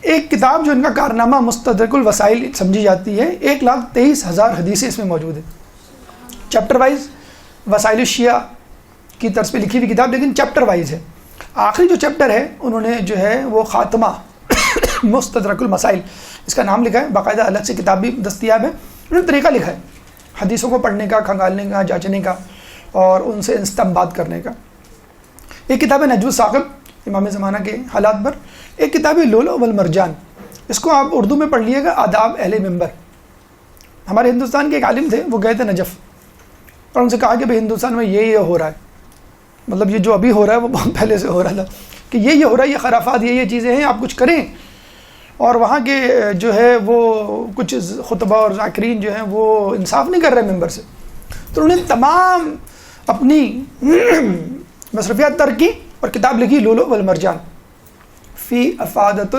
ایک کتاب جو ان کا کارنامہ مستدرک الوسائل سمجھی جاتی ہے, 1,23,000 حدیثیں اس میں موجود ہیں. چیپٹر وائز وسائل الشیعہ کی طرز پہ لکھی ہوئی کتاب, لیکن چیپٹر وائز ہے. آخری جو چیپٹر ہے انہوں نے جو ہے وہ خاتمہ مستدرک المسائل اس کا نام لکھا ہے. باقاعدہ الگ سے کتاب بھی دستیاب ہے. انہوں نے طریقہ لکھا ہے حدیثوں کو پڑھنے کا, کھنگالنے کا, جانچنے کا اور ان سے استنباط کرنے کا. ایک کتاب ہے نجم الثاقب امام زمانہ کے حالات پر. ایک کتاب ہے لؤلؤ والمرجان, اس کو آپ اردو میں پڑھ لیے گا, آداب اہل منبر. ہمارے ہندوستان کے ایک عالم تھے, وہ گئے تھے نجف اور ان سے کہا کہ بھائی ہندوستان میں یہ ہو رہا ہے, مطلب یہ جو ابھی ہو رہا ہے وہ بہت پہلے سے ہو رہا تھا, کہ یہ ہو رہا ہے, یہ خرافات, یہ چیزیں ہیں, آپ کچھ کریں. اور وہاں کے جو ہے وہ کچھ خطبہ اور ذاکرین جو ہیں وہ انصاف نہیں کر رہے ممبر سے. تو انہوں نے تمام اپنی مصروفیات ترک کی اور کتاب لکھی لؤلؤ والمرجان فی افادۃ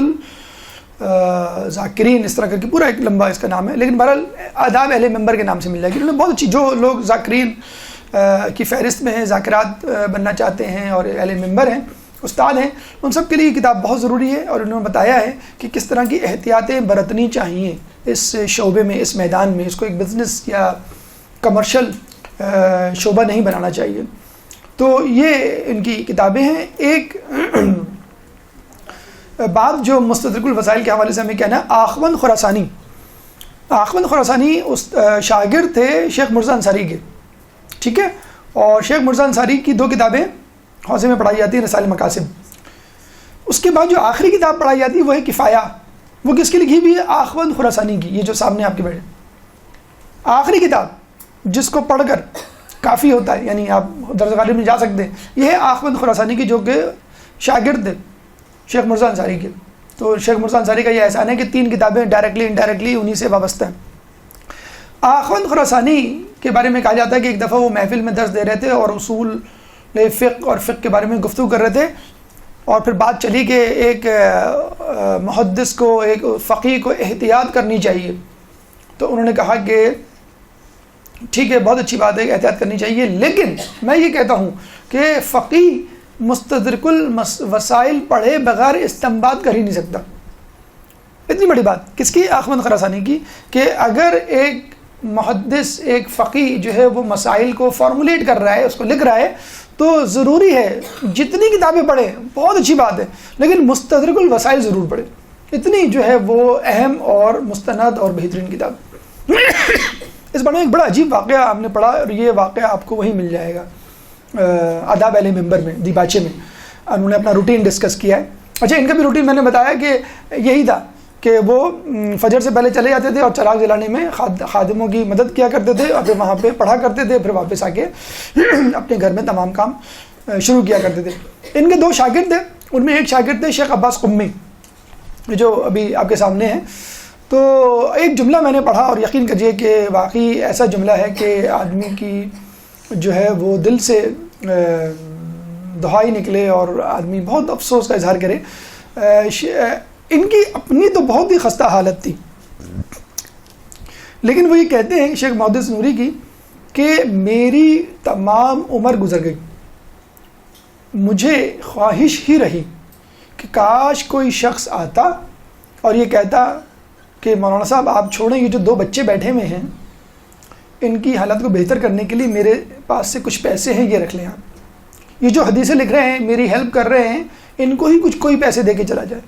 الذاکرین, اس طرح کر کے پورا ایک لمبا اس کا نام ہے, لیکن بہرحال آداب اہل منبر کے نام سے مل جائے گی. انہوں نے بہت اچھی, جو لوگ ذاکرین کی فہرست میں ہیں, ذاکرات بننا چاہتے ہیں اور اہل منبر ہیں, استاد ہیں, ان سب کے لیے یہ کتاب بہت ضروری ہے. اور انہوں نے بتایا ہے کہ کس طرح کی احتیاطیں برتنی چاہیے اس شعبے میں, اس میدان میں. اس کو ایک بزنس یا کمرشل شعبہ نہیں بنانا چاہیے. تو یہ ان کی کتابیں ہیں. ایک بات جو مستدرک الوسائل کے حوالے سے ہمیں کہنا ہے, آخوند خراسانی. آخوند خراسانی شاگرد تھے شیخ مرزا انصاری کے, ٹھیک ہے. اور شیخ مرزا انصاری کی 2 کتابیں حوزے میں پڑھائی جاتی ہیں, رسائل مقاصد. اس کے بعد جو آخری کتاب پڑھائی جاتی ہے وہ ہے کفایہ. وہ کس کی لکھی ہوئی ہے؟ آخوند خراسانی کی. یہ جو سامنے آپ کے بیٹھے, آخری کتاب جس کو پڑھ کر کافی ہوتا ہے, یعنی آپ درس غالب میں جا سکتے ہیں, یہ ہے آخوند خراسانی کی, جو کہ شاگرد تھے شیخ مرزا انصاری کے. تو شیخ مرزا انصاری کا یہ احسان ہے کہ 3 کتابیں ڈائریکٹلی انڈائریکٹلی انہی سے وابستہ ہیں. آخوند خراسانی کے بارے میں کہا جاتا ہے کہ ایک دفعہ وہ محفل میں درس دے رہے تھے اور اصول فقہ اور فقہ کے بارے میں گفتگو کر رہے تھے. اور پھر بات چلی کہ ایک محدث کو، ایک فقیہ کو احتیاط کرنی چاہیے، تو انہوں نے کہا کہ ٹھیک ہے، بہت اچھی بات ہے، احتیاط کرنی چاہیے، لیکن میں یہ کہتا ہوں کہ فقیہ مستدرک الوسائل پڑھے بغیر استنباط کر ہی نہیں سکتا۔ اتنی بڑی بات کس کی؟ احمد خراسانی کی، کہ اگر ایک محدث، ایک فقیہ جو ہے وہ مسائل کو فارمولیٹ کر رہا ہے، اس کو لکھ رہا ہے، تو ضروری ہے جتنی کتابیں پڑھے بہت اچھی بات ہے، لیکن مستدرک الوسائل ضرور پڑھے، اتنی جو ہے وہ اہم اور مستند اور بہترین کتاب۔ اس بارے میں ایک بڑا عجیب واقعہ ہم نے پڑھا، اور یہ واقعہ آپ کو وہیں مل جائے گا آداب اہل منبر میں، دیباچے میں، انہوں نے اپنا روٹین ڈسکس کیا ہے۔ اچھا، ان کا بھی روٹین میں نے بتایا کہ یہی تھا کہ وہ فجر سے پہلے چلے جاتے تھے اور چراغ جلانے میں خادموں کی مدد کیا کرتے تھے، اور پھر وہاں پہ پڑھا کرتے تھے، پھر واپس آ کے اپنے گھر میں تمام کام شروع کیا کرتے تھے۔ ان کے 2 شاگرد تھے، ان میں ایک شاگرد تھے شیخ عباس قمی، جو ابھی آپ کے سامنے ہیں۔ تو ایک جملہ میں نے پڑھا اور یقین کریے کہ واقعی ایسا جملہ ہے کہ آدمی کی جو ہے وہ دل سے دہائی نکلے اور آدمی بہت افسوس کا اظہار کرے۔ ان کی اپنی تو بہت ہی خستہ حالت تھی، لیکن وہ یہ کہتے ہیں شیخ محدث نوری کی کہ میری تمام عمر گزر گئی، مجھے خواہش ہی رہی کہ کاش کوئی شخص آتا اور یہ کہتا کہ مولانا صاحب آپ چھوڑیں، یہ جو 2 بچے بیٹھے ہوئے ہیں ان کی حالت کو بہتر کرنے کے لیے میرے پاس سے کچھ پیسے ہیں، یہ رکھ لیں آپ، یہ جو حدیثیں لکھ رہے ہیں، میری ہیلپ کر رہے ہیں، ان کو ہی کوئی پیسے دے کے چلا جائے۔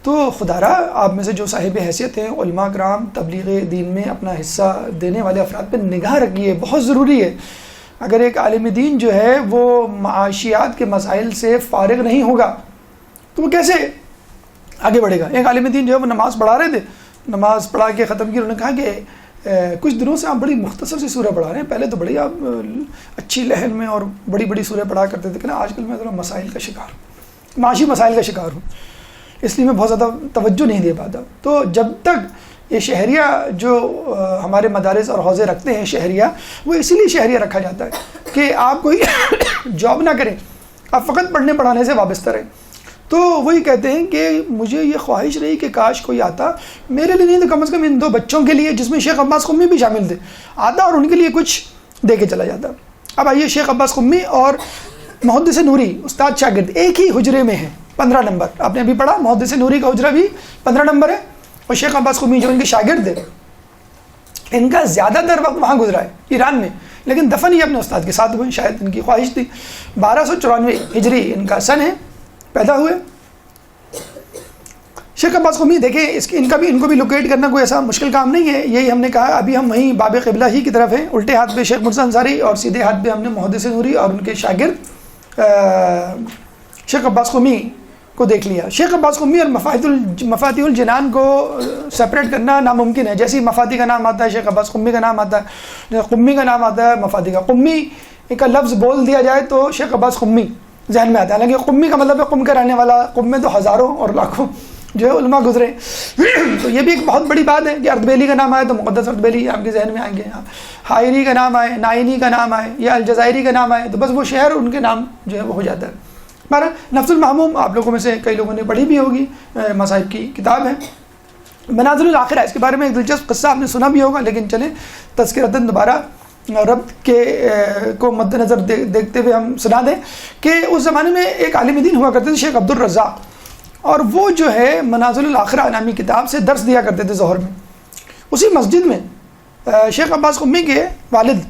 تو خدا را آپ میں سے جو صاحب حیثیت ہیں، علماء کرام، تبلیغ دین میں اپنا حصہ دینے والے افراد پہ نگاہ رکھیے، بہت ضروری ہے۔ اگر ایک عالم دین جو ہے وہ معاشیات کے مسائل سے فارغ نہیں ہوگا تو وہ کیسے آگے بڑھے گا؟ ایک عالم دین جو ہے وہ نماز پڑھا رہے تھے، نماز پڑھا کے ختم کی، انہوں نے کہا کہ کچھ دنوں سے آپ بڑی مختصر سی سورہ پڑھا رہے ہیں، پہلے تو بڑی آپ اچھی لہن میں اور بڑی بڑی سورہ پڑھا کرتے تھے، کہ نا آج کل میں ذرا مسائل کا شکار ہوں، معاشی مسائل کا شکار ہوں، اس لیے میں بہت زیادہ توجہ نہیں دے پاتا۔ تو جب تک یہ شہریہ جو ہمارے مدارس اور حوزے رکھتے ہیں شہریہ، وہ اسی لیے شہریہ رکھا جاتا ہے کہ آپ کوئی جاب نہ کریں، آپ فقط پڑھنے پڑھانے سے وابستہ رہیں۔ تو وہی کہتے ہیں کہ مجھے یہ خواہش رہی کہ کاش کوئی آتا، میرے لیے نہیں تو کم از کم ان 2 بچوں کے لیے، جس میں شیخ عباس قمی بھی شامل تھے، آتا اور ان کے لیے کچھ دے کے چلا جاتا۔ اب آئیے، شیخ عباس قمی اور محدث نوری استاد شاگرد ایک ہی حجرے میں ہیں، 15 نمبر آپ نے ابھی پڑھا، محدث نوری کا حجرہ بھی 15 نمبر ہے، اور شیخ عباس قمی جو ان کے شاگرد تھے، ان کا زیادہ تر وقت وہاں گزرا ہے ایران میں، لیکن دفن ہی اپنے استاد کے ساتھ ہوئے، شاید ان کی خواہش تھی۔ 1294 ہجری ان کا سن ہے، پیدا ہوئے۔ شیخ عباس قمی دیکھیں، ان کو بھی لوکیٹ کرنا کوئی ایسا مشکل کام نہیں ہے، یہی ہم نے کہا، ابھی ہم وہیں باب قبلہ ہی کی طرف ہیں، الٹے ہاتھ پہ شیخ مرزا انصاری اور سیدھے ہاتھ پہ ہم نے محدث نوری اور ان کے شاگرد شیخ عباس قمی کو دیکھ لیا۔ شیخ عباس قمی اور مفاتیح الجنان کو سپریٹ کرنا ناممکن ہے، جیسے مفاتیح کا نام آتا ہے شیخ عباس قمی کا نام آتا ہے، قمی کا نام آتا ہے مفاتیح کا، قمی کا لفظ بول دیا جائے تو شیخ عباس قمی ذہن میں آتا ہے، حالانکہ قمی کا مطلب ہے قم کا رہنے والا، قم میں تو ہزاروں اور لاکھوں جو ہے علماء گزرے۔ تو یہ بھی ایک بہت بڑی بات ہے کہ اردبیلی کا نام آئے تو مقدس اردبیلی آپ کے ذہن میں آئیں گے، حائری کا نام آئے، نائینی کا نام آئے یا الجزائری کا نام آئے تو بس وہ شہر ان کے نام جو ہے وہ ہو جاتا ہے۔ نفس المحموم آپ لوگوں میں سے کئی لوگوں نے پڑھی بھی ہوگی، مصائب کی کتاب ہے۔ منازل الاخرہ، اس کے بارے میں ایک دلچسپ قصہ آپ نے سنا بھی ہوگا، لیکن چلیں تذکرتاً دوبارہ ربط کے کو مد نظر دیکھتے ہوئے ہم سنا دیں کہ اس زمانے میں ایک عالم دین ہوا کرتے تھے شیخ عبد الرزاق، اور وہ جو ہے منازل الاخرہ نامی کتاب سے درس دیا کرتے تھے ظہر میں۔ اسی مسجد میں شیخ عباس قمی کے والد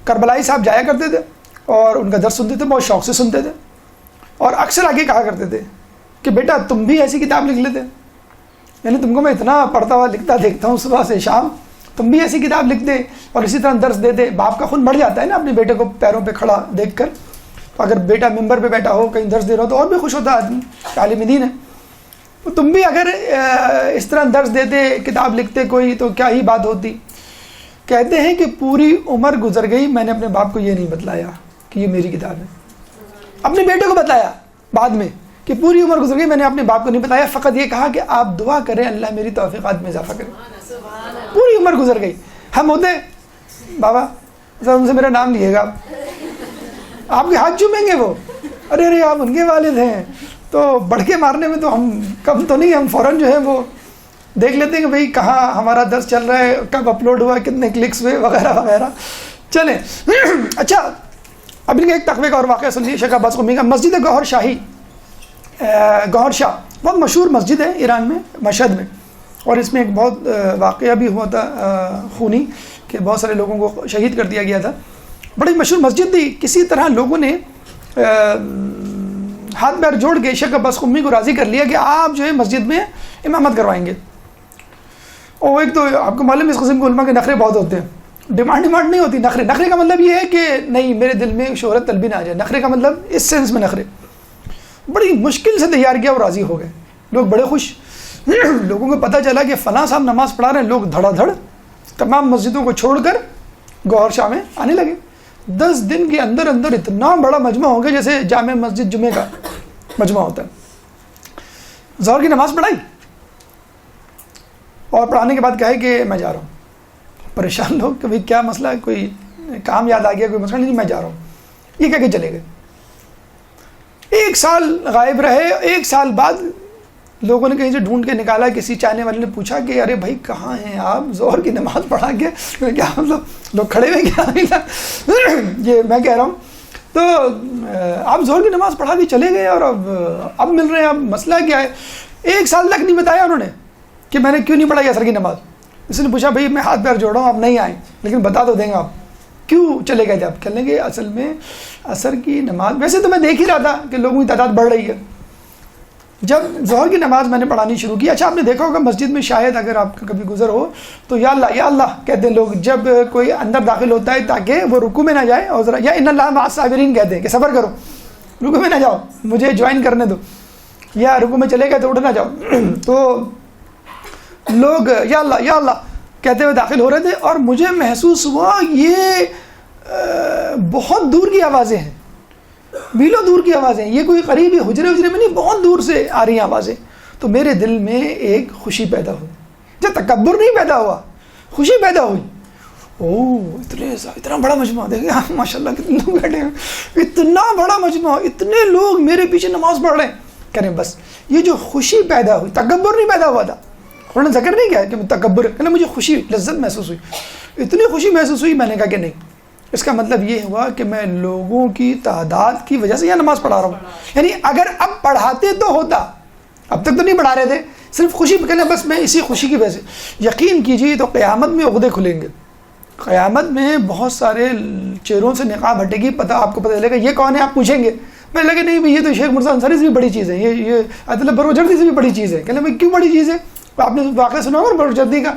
کربلائی صاحب جایا کرتے تھے اور ان کا درس سنتے تھے، بہت شوق سے سنتے تھے، اور اکثر آگے کہا کرتے تھے کہ بیٹا تم بھی ایسی کتاب لکھ لیتے، یعنی تم کو میں اتنا پڑھتا ہوا لکھتا دیکھتا ہوں صبح سے شام، تم بھی ایسی کتاب لکھ دے اور اسی طرح درس دے دے۔ باپ کا خون بڑھ جاتا ہے نا اپنے بیٹے کو پیروں پہ کھڑا دیکھ کر، اگر بیٹا ممبر پہ بیٹھا ہو کہیں درس دے رہا ہو تو اور بھی خوش ہوتا ہے آدمی، عالم دین ہے، تو تم بھی اگر اس طرح درس دیتے، کتاب لکھتے کوئی، تو کیا ہی بات ہوتی۔ کہتے ہیں کہ پوری عمر گزر گئی، میں نے اپنے باپ کو یہ نہیں بتلایا کہ یہ میری کتاب ہے، اپنے بیٹے کو بتلایا بعد میں کہ پوری عمر گزر گئی، میں نے اپنے باپ کو نہیں بتایا، فقط یہ کہا کہ آپ دعا کریں اللہ میری توفیقات میں اضافہ کرے۔ پوری عمر گزر گئی، ہم ہوتے بابا ذرا ان سے میرا نام لیے گا، آپ کے ہاتھ چومیں گے وہ، ارے ارے آپ ان کے والد ہیں. تو بڑھ کے مارنے میں تو ہم کم تو نہیں, ہم فوراً جو ہے وہ دیکھ لیتے ہیں کہ بھئی کہاں ہمارا درس چل رہا ہے, کب اپلوڈ ہوا, کتنے کلکس ہوئے وغیرہ وغیرہ. چلیں اچھا اب ان کا ایک تقوی کا اور واقعہ سن لیجیے شیخ عباس قمی کا. مسجد گوہر شاہی, گوہر شاہ بہت مشہور مسجد ہے ایران میں, مشہد میں, اور اس میں ایک بہت واقعہ بھی ہوا تھا خونی کہ بہت سارے لوگوں کو شہید کر دیا گیا تھا. بڑی مشہور مسجد تھی. کسی طرح لوگوں نے ہاتھ پیر جوڑ کے شیخ عباس قمی کو راضی کر لیا کہ آپ جو ہے مسجد میں امامت کروائیں گے. اور ایک تو آپ کو معلوم ہے اس قسم کے علماء کے نخرے بہت ہوتے ہیں. ڈیمانڈ نہیں ہوتی, نخرے کا مطلب یہ ہے کہ نہیں میرے دل میں شہرت طلبی نہ آ جائے. نخرے کا مطلب اس سینس میں نخرے. بڑی مشکل سے تیار کیا اور راضی ہو گئے. لوگ بڑے خوش. لوگوں کو پتہ چلا کہ فلاں صاحب نماز پڑھا رہے ہیں. لوگ دھڑا دھڑ تمام مسجدوں کو چھوڑ کر گوہر شاہ میں آنے لگے. 10 دن کے اندر اندر اتنا بڑا مجمع ہو گیا جیسے جامع مسجد جمعہ کا مجمع ہوتا ہے. ظہر کی نماز پڑھائی اور پڑھانے کے بعد کہا کہ میں جا رہا ہوں. پریشان لوگ کہ بھئی کیا مسئلہ ہے, کوئی کام یاد آ گیا, کوئی مسئلہ نہیں, میں جا رہا ہوں. یہ کہہ کے چلے گئے. 1 سال غائب رہے. 1 سال بعد لوگوں نے کہیں سے ڈھونڈ کے نکالا. کسی چاہنے والے نے پوچھا کہ ارے بھائی کہاں ہیں آپ, ظہر کی نماز پڑھا کے کیا مطلب لوگ کھڑے ہوئے کیا. یہ میں کہہ رہا ہوں تو آپ ظہر کی نماز پڑھا کے چلے گئے اور اب مل رہے ہیں. اب مسئلہ کیا ہے. 1 سال تک نہیں بتایا انہوں نے کہ میں نے کیوں نہیں پڑھائی عصر کی نماز. اس نے پوچھا بھئی میں ہاتھ پیر جوڑا ہوں, آپ نہیں آئیں, لیکن بتا تو دیں گے آپ کیوں چلے گئے تھے. آپ کہنے لگے اصل میں عصر کی نماز ویسے تو میں دیکھ ہی رہا تھا کہ لوگوں کی تعداد بڑھ رہی ہے. جب ظہر کی نماز میں نے پڑھانی شروع کی, اچھا آپ نے دیکھا ہوگا مسجد میں شاید اگر آپ کا کبھی گزر ہو تو یا اللہ کہتے ہیں لوگ جب کوئی اندر داخل ہوتا ہے تاکہ وہ رکوع میں نہ جائے, اور ذرا یا ان اللہ مع الصابرین کہتے ہیں کہ صبر کرو, رکوع میں نہ جاؤ, مجھے جوائن کرنے دو, یا رکوع میں چلے گئے تو اٹھ نہ جاؤ. تو لوگ یا اللہ کہتے ہوئے داخل ہو رہے تھے اور مجھے محسوس ہوا یہ بہت دور کی آوازیں ہیں, میلوں دور کی آوازیں. یہ کوئی قریبی حجرے میں نہیں, بہت دور سے آ رہی ہیں آوازیں. تو میرے دل میں ایک خوشی پیدا ہوئی. جب تکبر نہیں پیدا ہوا, خوشی پیدا ہوئی. اتنا بڑا مجمع, دیکھیں ماشاء اللہ کتنے لوگ بیٹھے ہیں, اتنا بڑا مجمع, اتنے لوگ میرے پیچھے نماز پڑھ رہے ہیں. کریں بس یہ جو خوشی پیدا ہوئی, تکبر نہیں پیدا ہوا تھا. انہوں نے ذکر نہیں کیا کہ تکبر, کہنا مجھے خوشی لذت محسوس ہوئی, اتنی خوشی محسوس ہوئی. میں نے کہا کہ نہیں, اس کا مطلب یہ ہوا کہ میں لوگوں کی تعداد کی وجہ سے یہاں نماز پڑھا رہا ہوں. یعنی اگر اب پڑھاتے تو ہوتا, اب تک تو نہیں پڑھا رہے تھے, صرف خوشی کہنا بس میں اسی خوشی کی وجہ سے. یقین کیجیے تو قیامت میں عقدے کھلیں گے. قیامت میں بہت سارے چہروں سے نقاب ہٹے گی, آپ کو پتہ چلے گا یہ کون ہے. آپ پوچھیں گے, میں لگے نہیں بھائی یہ تو شیخ مرزا انصاری سے بھی بڑی چیز ہے, یہ آیت اللہ بروجردی سے بھی بڑی چیز ہے. کہنے بھائی کیوں بڑی چیز ہے. آپ نے واقعہ سنا ہوگا بروجردی کا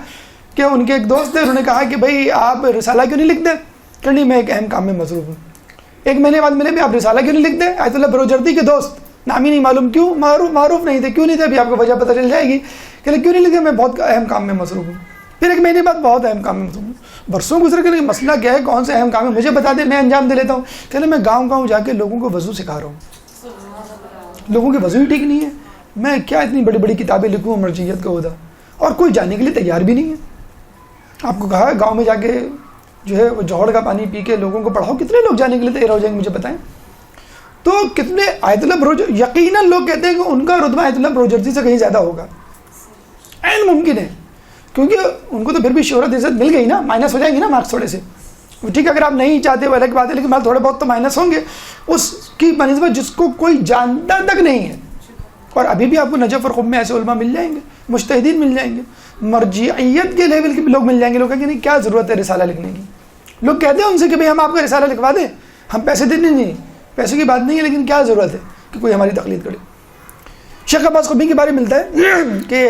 کہ ان کے ایک دوست تھے, انہوں نے کہا کہ بھائی آپ رسالہ کیوں نہیں لکھتے. کہ نہیں میں ایک اہم کام میں مصروف ہوں. 1 مہینے بعد ملے بھی آپ رسالہ کیوں نہیں لکھتے. آیت اللہ بروجردی کے دوست, نام ہی نہیں معلوم, کیوں معروف نہیں تھے, کیوں نہیں تھے, ابھی آپ کو وجہ پتہ چل جائے گی. کہ کیوں نہیں لکھتے, میں بہت اہم کام میں مصروف ہوں. پھر 1 مہینے بعد بہت اہم کام میں مصروف ہوں. برسوں گزر کے مسئلہ کیا ہے, کون سے اہم کام ہے, مجھے بتا دیں, میں انجام دے لیتا ہوں. کہ میں گاؤں جا کے لوگوں کو وضو سکھا رہا ہوں. لوگوں کی وضو ہی ٹھیک نہیں ہے, میں کیا اتنی بڑی بڑی کتابیں لکھوں مرجعیت کا عہدہ, اور کوئی جانے کے لیے تیار بھی نہیں ہے. آپ کو کہا ہے گاؤں میں جا کے جو ہے وہ جوہر کا پانی پی کے لوگوں کو پڑھاؤ, کتنے لوگ جانے کے لیے تیار ہو جائیں گے مجھے بتائیں. تو کتنے آیت اللہ یقیناً لوگ کہتے ہیں کہ ان کا رتبہ آیت اللہ بروجردی سے کہیں زیادہ ہوگا. عین ممکن ہے, کیونکہ ان کو تو پھر بھی شہرت عزت مل گئی نا, مائنس ہو جائیں گے نا مارکس تھوڑے سے. ٹھیک ہے اگر آپ نہیں چاہتے وہ الگ بات ہے, لیکن مال تھوڑے بہت تو مائنس ہوں گے اس کی بنسبت جس کو کوئی جانتا تک نہیں ہے. اور ابھی بھی آپ کو نجف اور خب میں ایسے علماء مل جائیں گے, مجتہدین مل جائیں گے, مرجعیت کے لیول کے لوگ مل جائیں گے. لوگ کہیں گے نہیں کیا ضرورت ہے رسالہ لکھنے کی. لوگ کہتے ہیں ان سے کہ بھئی ہم آپ کا رسالہ لکھوا دیں, ہم پیسے دینے نہیں, پیسے کی بات نہیں ہے, لیکن کیا ضرورت ہے کہ کوئی ہماری تقلید کرے. شیخ عباس قمی کے بارے میں ملتا ہے کہ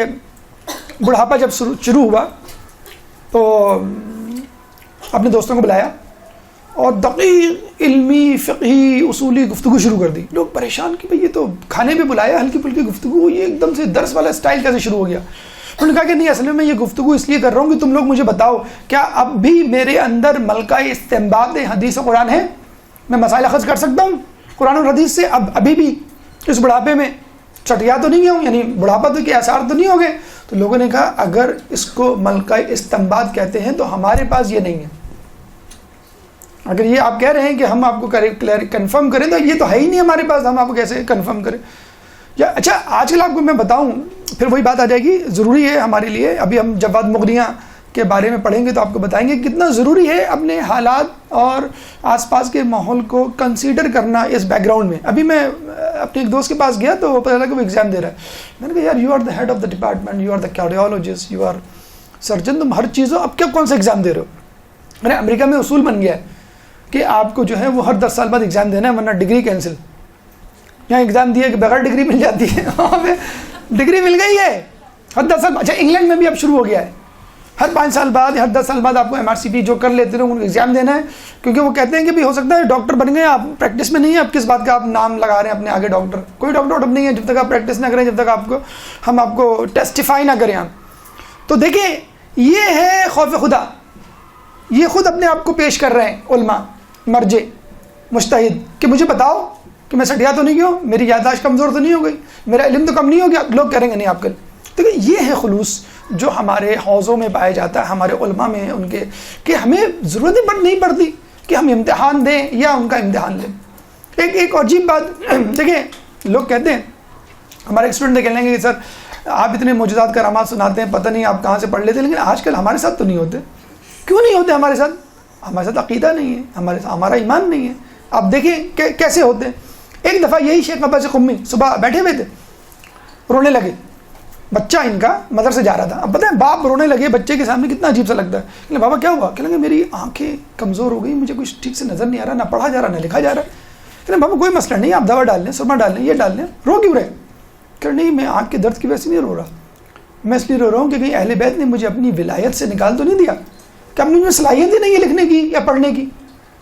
بڑھاپا جب شروع ہوا تو اپنے دوستوں کو بلایا اور دقیق علمی فقہی اصولی گفتگو شروع کر دی. لوگ پریشان کہ بھئی یہ تو کھانے پہ بلایا, ہلکی پھلکی گفتگو, یہ ایک دم سے درس والا اسٹائل کیسے شروع ہو گیا. انہوں نے کہا کہ نہیں اصل میں یہ گفتگو اس لیے کر رہا ہوں کہ تم لوگ مجھے بتاؤ کیا اب بھی میرے اندر ملکہ استنباط حدیث و قرآن ہے, میں مسائل اخذ کر سکتا ہوں قرآن اور حدیث سے ابھی بھی اس بڑھاپے میں, چٹیا تو نہیں ہوں, یعنی بڑھاپا تو کے آثار تو نہیں ہو گئے. تو لوگوں نے کہا اگر اس کو ملکہ استنباط کہتے ہیں تو ہمارے پاس یہ نہیں ہے. اگر یہ آپ کہہ رہے ہیں کہ ہم آپ کو کنفرم کریں تو یہ تو ہے ہی نہیں ہمارے پاس، ہم آپ کو کیسے کنفرم کریں؟ یا اچھا آج کل آپ کو میں بتاؤں، پھر وہی بات آ جائے گی، ضروری ہے ہمارے لیے، ابھی ہم جواد مغنیہ کے بارے میں پڑھیں گے تو آپ کو بتائیں گے کتنا ضروری ہے اپنے حالات اور آس پاس کے ماحول کو کنسیڈر کرنا اس بیک گراؤنڈ میں۔ ابھی میں اپنے ایک دوست کے پاس گیا تو وہ پتہ لگا کہ وہ ایگزام دے رہا ہے، میں نے کہا یار you are the head of the department, you are the cardiologist, you are surgeon, تم ہر چیزوں اب کیا کون سا ایگزام دے رہے ہو؟ میں نے امریکہ میں اصول بن گیا ہے کہ آپ کو جو ہے وہ ہر 10 سال بعد ایگزام دینا ہے ورنہ ڈگری کینسل۔ یہاں ایگزام دیے کہ بغیر ڈگری مل جاتی ہے، وہاں پہ ڈگری مل گئی ہے ہر 10 سال۔ اچھا انگلینڈ میں بھی اب شروع ہو گیا ہے، ہر 5 سال بعد ہر 10 سال بعد آپ کو MRCP جو کر لیتے ہیں ان کو ایگزام دینا ہے، کیونکہ وہ کہتے ہیں کہ بھی ہو سکتا ہے ڈاکٹر بن گئے آپ پریکٹس میں نہیں ہے، اب کس بات کا آپ نام لگا رہے ہیں اپنے آگے ڈاکٹر؟ کوئی ڈاکٹر نہیں ہے جب تک آپ پریکٹس نہ کریں، جب تک ہم آپ کو ٹیسٹیفائی نہ کریں آپ۔ تو دیکھیں یہ ہے خوف خدا، یہ خود اپنے آپ کو پیش کر رہے ہیں علماء مرجع مجتہد کہ مجھے بتاؤ کہ میں سٹیا تو نہیں کیوں، میری یادداشت کمزور تو نہیں ہو گئی، میرا علم تو کم نہیں ہو گیا؟ لوگ کہیں گے نہیں آپ کل۔ تو یہ ہے خلوص جو ہمارے حوضوں میں پایا جاتا ہے، ہمارے علماء میں، ان کے کہ ہمیں ضرورت نہیں پڑتی کہ ہم امتحان دیں یا ان کا امتحان لیں۔ ایک عجیب بات دیکھیں، لوگ کہتے ہیں، ہمارے ایک اسٹوڈنٹ کہہ لیں گے کہ سر آپ اتنے معجزات کرامات سناتے ہیں، پتہ نہیں آپ کہاں سے پڑھ لیتے ہیں، لیکن آج کل ہمارے ساتھ تو نہیں ہوتے۔ کیوں نہیں ہوتے ہمارے ساتھ؟ ہمارے ساتھ عقیدہ نہیں ہے، ہمارا ایمان نہیں ہے۔ آپ دیکھیں کہ کیسے ہوتے ہیں۔ ایک دفعہ یہی شیخ عباس قمی صبح بیٹھے ہوئے تھے، رونے لگے، بچہ ان کا مدرسے جا رہا تھا۔ اب پتہ ہے باپ رونے لگے بچے کے سامنے کتنا عجیب سا لگتا ہے، کہ بابا کیا ہوا؟ کہ لگے میری آنکھیں کمزور ہو گئی، مجھے کچھ ٹھیک سے نظر نہیں آ رہا، نہ پڑھا جا رہا نہ لکھا جا رہا ہے۔ کہ بابا کوئی مسئلہ نہیں، آپ دوا ڈال لیں، سرما ڈال لیں، یہ ڈال لیں، رو کیوں رہے؟ کہ نہیں میں آنکھ کے درد کی وجہ سے نہیں رو رہا، میں اس لیے رو رہا ہوں کہ کہیں اہل بیت نے مجھے اپنی ولایت سے نکال تو نہیں دیا، کہ اب مجھ میں صلاحیت ہی نہیں ہے لکھنے کی یا پڑھنے کی۔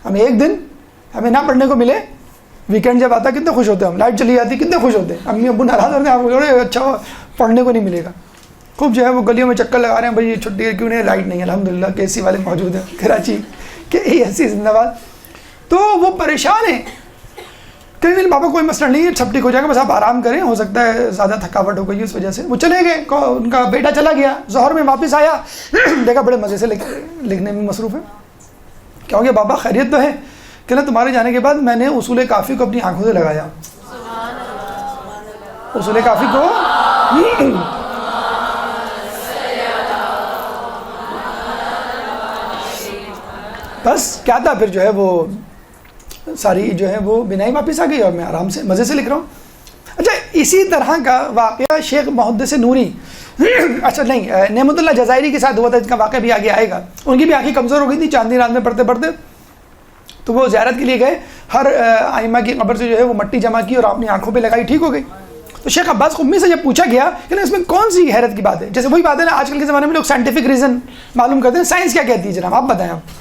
ہمیں ایک دن ہمیں نہ پڑھنے کو ملے، ویکینڈ جب آتا کتنے خوش ہوتے ہیں ہم، لائٹ چلی جاتی کتنے خوش ہوتے ہیں، امی ابو ناراض ہوتے ہیں، آپ کو اچھا پڑھنے کو نہیں ملے گا، خوب جو ہے وہ گلیوں میں چکر لگا رہے ہیں، بھائی چھٹی ہے کیوں نہیں، لائٹ نہیں ہے، الحمدللہ کہ AC والے موجود ہیں کراچی کہ AC زندہ باد۔ تو وہ پریشان ہیں کہ نہیں بابا کوئی مسئلہ نہیں ہے، سب ٹھیک ہو جائے گا، بس آپ آرام کریں، ہو سکتا ہے زیادہ تھکاوٹ ہو گئی اس وجہ سے۔ وہ چلے گئے، ان کا بیٹا چلا گیا، ظہر میں واپس آیا، دیکھا بڑے مزے سے لکھنے میں مصروف ہے۔ کیا ہو گیا بابا خیریت تو ہے؟ کہ نا تمہارے جانے کے بعد میں نے اصول کافی کو اپنی آنکھوں سے لگایا، اصول کافی کو بس کیا تھا، پھر جو ہے وہ ساری جو ہے وہ بنائی واپس آ گئی اور میں آرام سے مزے سے لکھ رہا ہوں۔ اچھا اسی طرح کا واقعہ شیخ محدث نوری اچھا نہیں نعمت اللہ جزائری کے ساتھ ہوا تھا، اس کا واقعہ بھی آگے آئے گا۔ ان کی بھی آنکھیں کمزور ہو گئی تھی چاندنی رات میں پڑھتے پڑھتے، تو وہ زیارت کے لیے گئے، ہر ائمہ کی قبر سے جو ہے وہ مٹی جمع کی اور اپنی آنکھوں پہ لگائی، ٹھیک ہو گئی۔ تو شیخ عباس قمی سے جب پوچھا گیا کہ اس میں کون سی حیرت کی بات ہے، جیسے وہی بات ہے نا آج کل کے زمانے میں لوگ سائنٹیفک ریزن معلوم کرتے ہیں، سائنس کیا کہتی ہے جناب آپ بتائیں آپ۔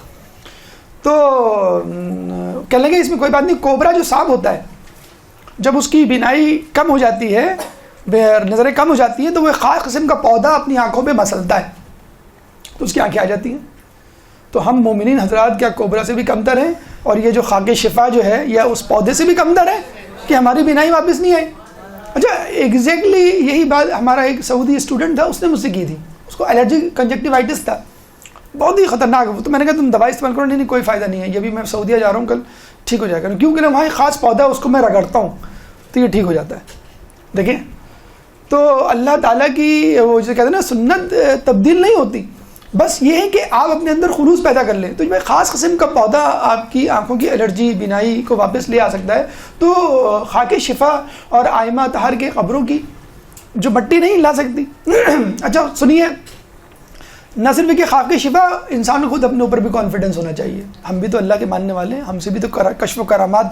تو کہنے لگے اس میں کوئی بات نہیں، کوبرا جو سانپ ہوتا ہے جب اس کی بینائی کم ہو جاتی ہے، نظریں کم ہو جاتی ہیں، تو وہ ایک خاص قسم کا پودا اپنی آنکھوں پہ مسلتا ہے تو اس کی آنکھیں آ جاتی ہیں۔ تو ہم مومنین حضرات کیا کوبرا سے بھی کمتر ہیں، اور یہ جو خاک شفا جو ہے یا اس پودے سے بھی کمتر ہے کہ ہماری بینائی واپس نہیں آئی؟ اچھا ایگزیکٹلی یہی بات ہمارا ایک سعودی اسٹوڈنٹ تھا، اس نے مجھ سے کی تھی، اس کو الرجی کنجکٹیوائٹس تھا، بہت ہی خطرناک۔ تو میں نے کہا تم دوائی استعمال کرو، نہیں کوئی فائدہ نہیں ہے، یہ بھی میں سعودیہ جا رہا ہوں کل ٹھیک ہو جائے گا، کیونکہ وہاں ایک خاص پودا ہے اس کو میں رگڑتا ہوں تو یہ ٹھیک ہو جاتا ہے۔ دیکھیں تو اللہ تعالیٰ کی وہ جو کہتے ہیں نا سنت تبدیل نہیں ہوتی، بس یہ ہے کہ آپ اپنے اندر خلوص پیدا کر لیں، تو جو خاص قسم کا پودا آپ کی آنکھوں کی الرجی بینائی کو واپس لے آ سکتا ہے۔ تو خاک شفا اور ائمہ طہر کے قبروں کی جو مٹی نہیں لا سکتی۔ اچھا سنیے، نہ صرف کہ خاک شفا، انسان کو خود اپنے اوپر بھی کانفیڈنس ہونا چاہیے، ہم بھی تو اللہ کے ماننے والے ہیں، ہم سے بھی تو کشف و کرامات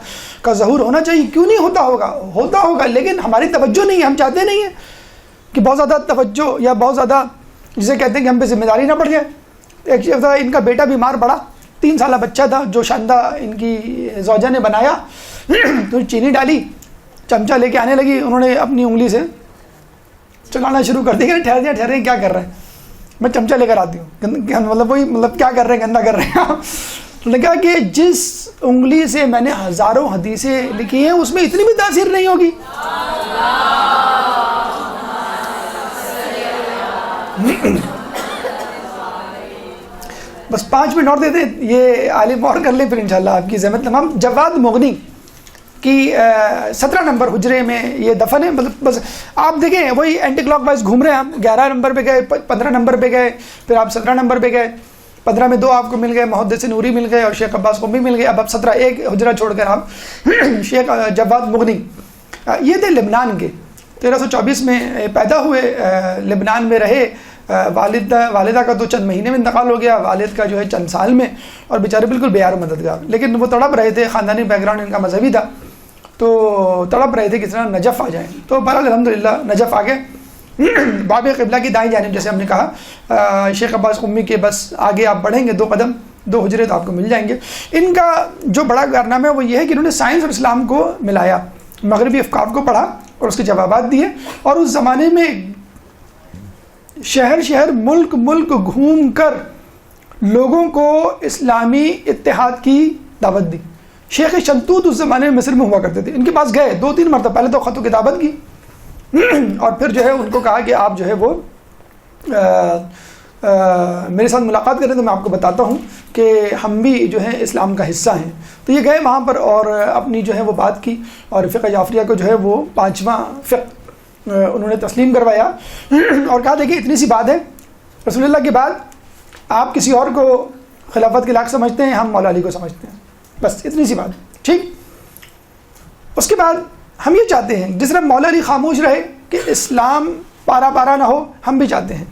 کا ظہور ہونا چاہیے، کیوں نہیں ہوتا ہوگا لیکن ہماری توجہ نہیں ہے، ہم چاہتے نہیں ہیں کہ بہت زیادہ توجہ یا بہت زیادہ جسے کہتے ہیں کہ ہم پہ ذمہ داری نہ پڑ جائے۔ ایک دفعہ ان کا بیٹا بیمار پڑا، 3 سالہ بچہ تھا جو شاندہ ان کی زوجہ نے بنایا، تو چینی ڈالی، چمچہ لے کے آنے لگی، انہوں نے اپنی انگلی سے چلانا شروع کر دیا، ٹھہرے کیا کر رہے ہیں، میں چمچہ لے کر آتی ہوں، مطلب کیا کر رہے ہیں، گندہ کر رہے ہیں۔ انہوں نے کہا کہ جس انگلی سے میں نے ہزاروں حدیثیں لکھی ہیں اس میں اتنی بھی تاثیر نہیں ہوگی۔ بس 5 منٹ اور دے دیں, یہ عالم اور کر لیں پھر انشاءاللہ آپ کی زحمت تمام. جواد مغنی کی 17 نمبر حجرے میں یہ دفن ہے. مطلب بس آپ دیکھیں وہی اینٹی کلاک وائز گھوم رہے ہیں. آپ 11 نمبر پہ گئے, 15 نمبر پہ گئے, پھر آپ 17 نمبر پہ گئے, 15 میں 2 آپ کو مل گئے, محدث نوری مل گئے اور شیخ عباس قمی مل گئے. اب 17 ایک حجرہ چھوڑ کر آپ شیخ جواد مغنی, یہ تھے لبنان کے, 1324 میں پیدا ہوئے, لبنان میں رہے. والدہ کا تو چند مہینے میں انتقال ہو گیا, والد کا جو ہے چند سال میں, اور بیچارے بالکل بے یار و مددگار. لیکن وہ تڑپ رہے تھے, خاندانی بیک گراؤنڈ ان کا مذہبی تھا, تو تڑپ رہے تھے کس طرح نجف آ جائیں. تو بہرحال الحمدللہ نجف آ گئے. باب قبلہ کی دائیں جانب جیسے ہم نے کہا, شیخ عباس قمی کے بس آگے آپ بڑھیں گے 2 قدم 2 حجرے تو آپ کو مل جائیں گے. ان کا جو بڑا کارنامہ ہے وہ یہ ہے کہ انہوں نے سائنس اور اسلام کو ملایا, مغربی افکار کو پڑھا اور اس کے جوابات دیے, اور اس زمانے میں شہر شہر ملک ملک گھوم کر لوگوں کو اسلامی اتحاد کی دعوت دی. شیخ شلتوت اس زمانے میں مصر میں ہوا کرتے تھے, ان کے پاس گئے 2-3 مرتبہ, پہلے تو خط و کتابت کی اور پھر جو ہے ان کو کہا کہ آپ جو ہے وہ میرے ساتھ ملاقات کریں تو میں آپ کو بتاتا ہوں کہ ہم بھی جو ہے اسلام کا حصہ ہیں. تو یہ گئے وہاں پر اور اپنی جو ہے وہ بات کی, اور فقہ جعفریہ کو جو ہے وہ 5واں فقہ انہوں نے تسلیم کروایا اور کہا دیکھیں اتنی سی بات ہے, رسول اللہ کے بعد آپ کسی اور کو خلافت کے لاحق سمجھتے ہیں, ہم مولا علی کو سمجھتے ہیں, بس اتنی سی بات, ٹھیک. اس کے بعد ہم یہ چاہتے ہیں جس طرح مولا علی خاموش رہے کہ اسلام پارا پارا نہ ہو, ہم بھی چاہتے ہیں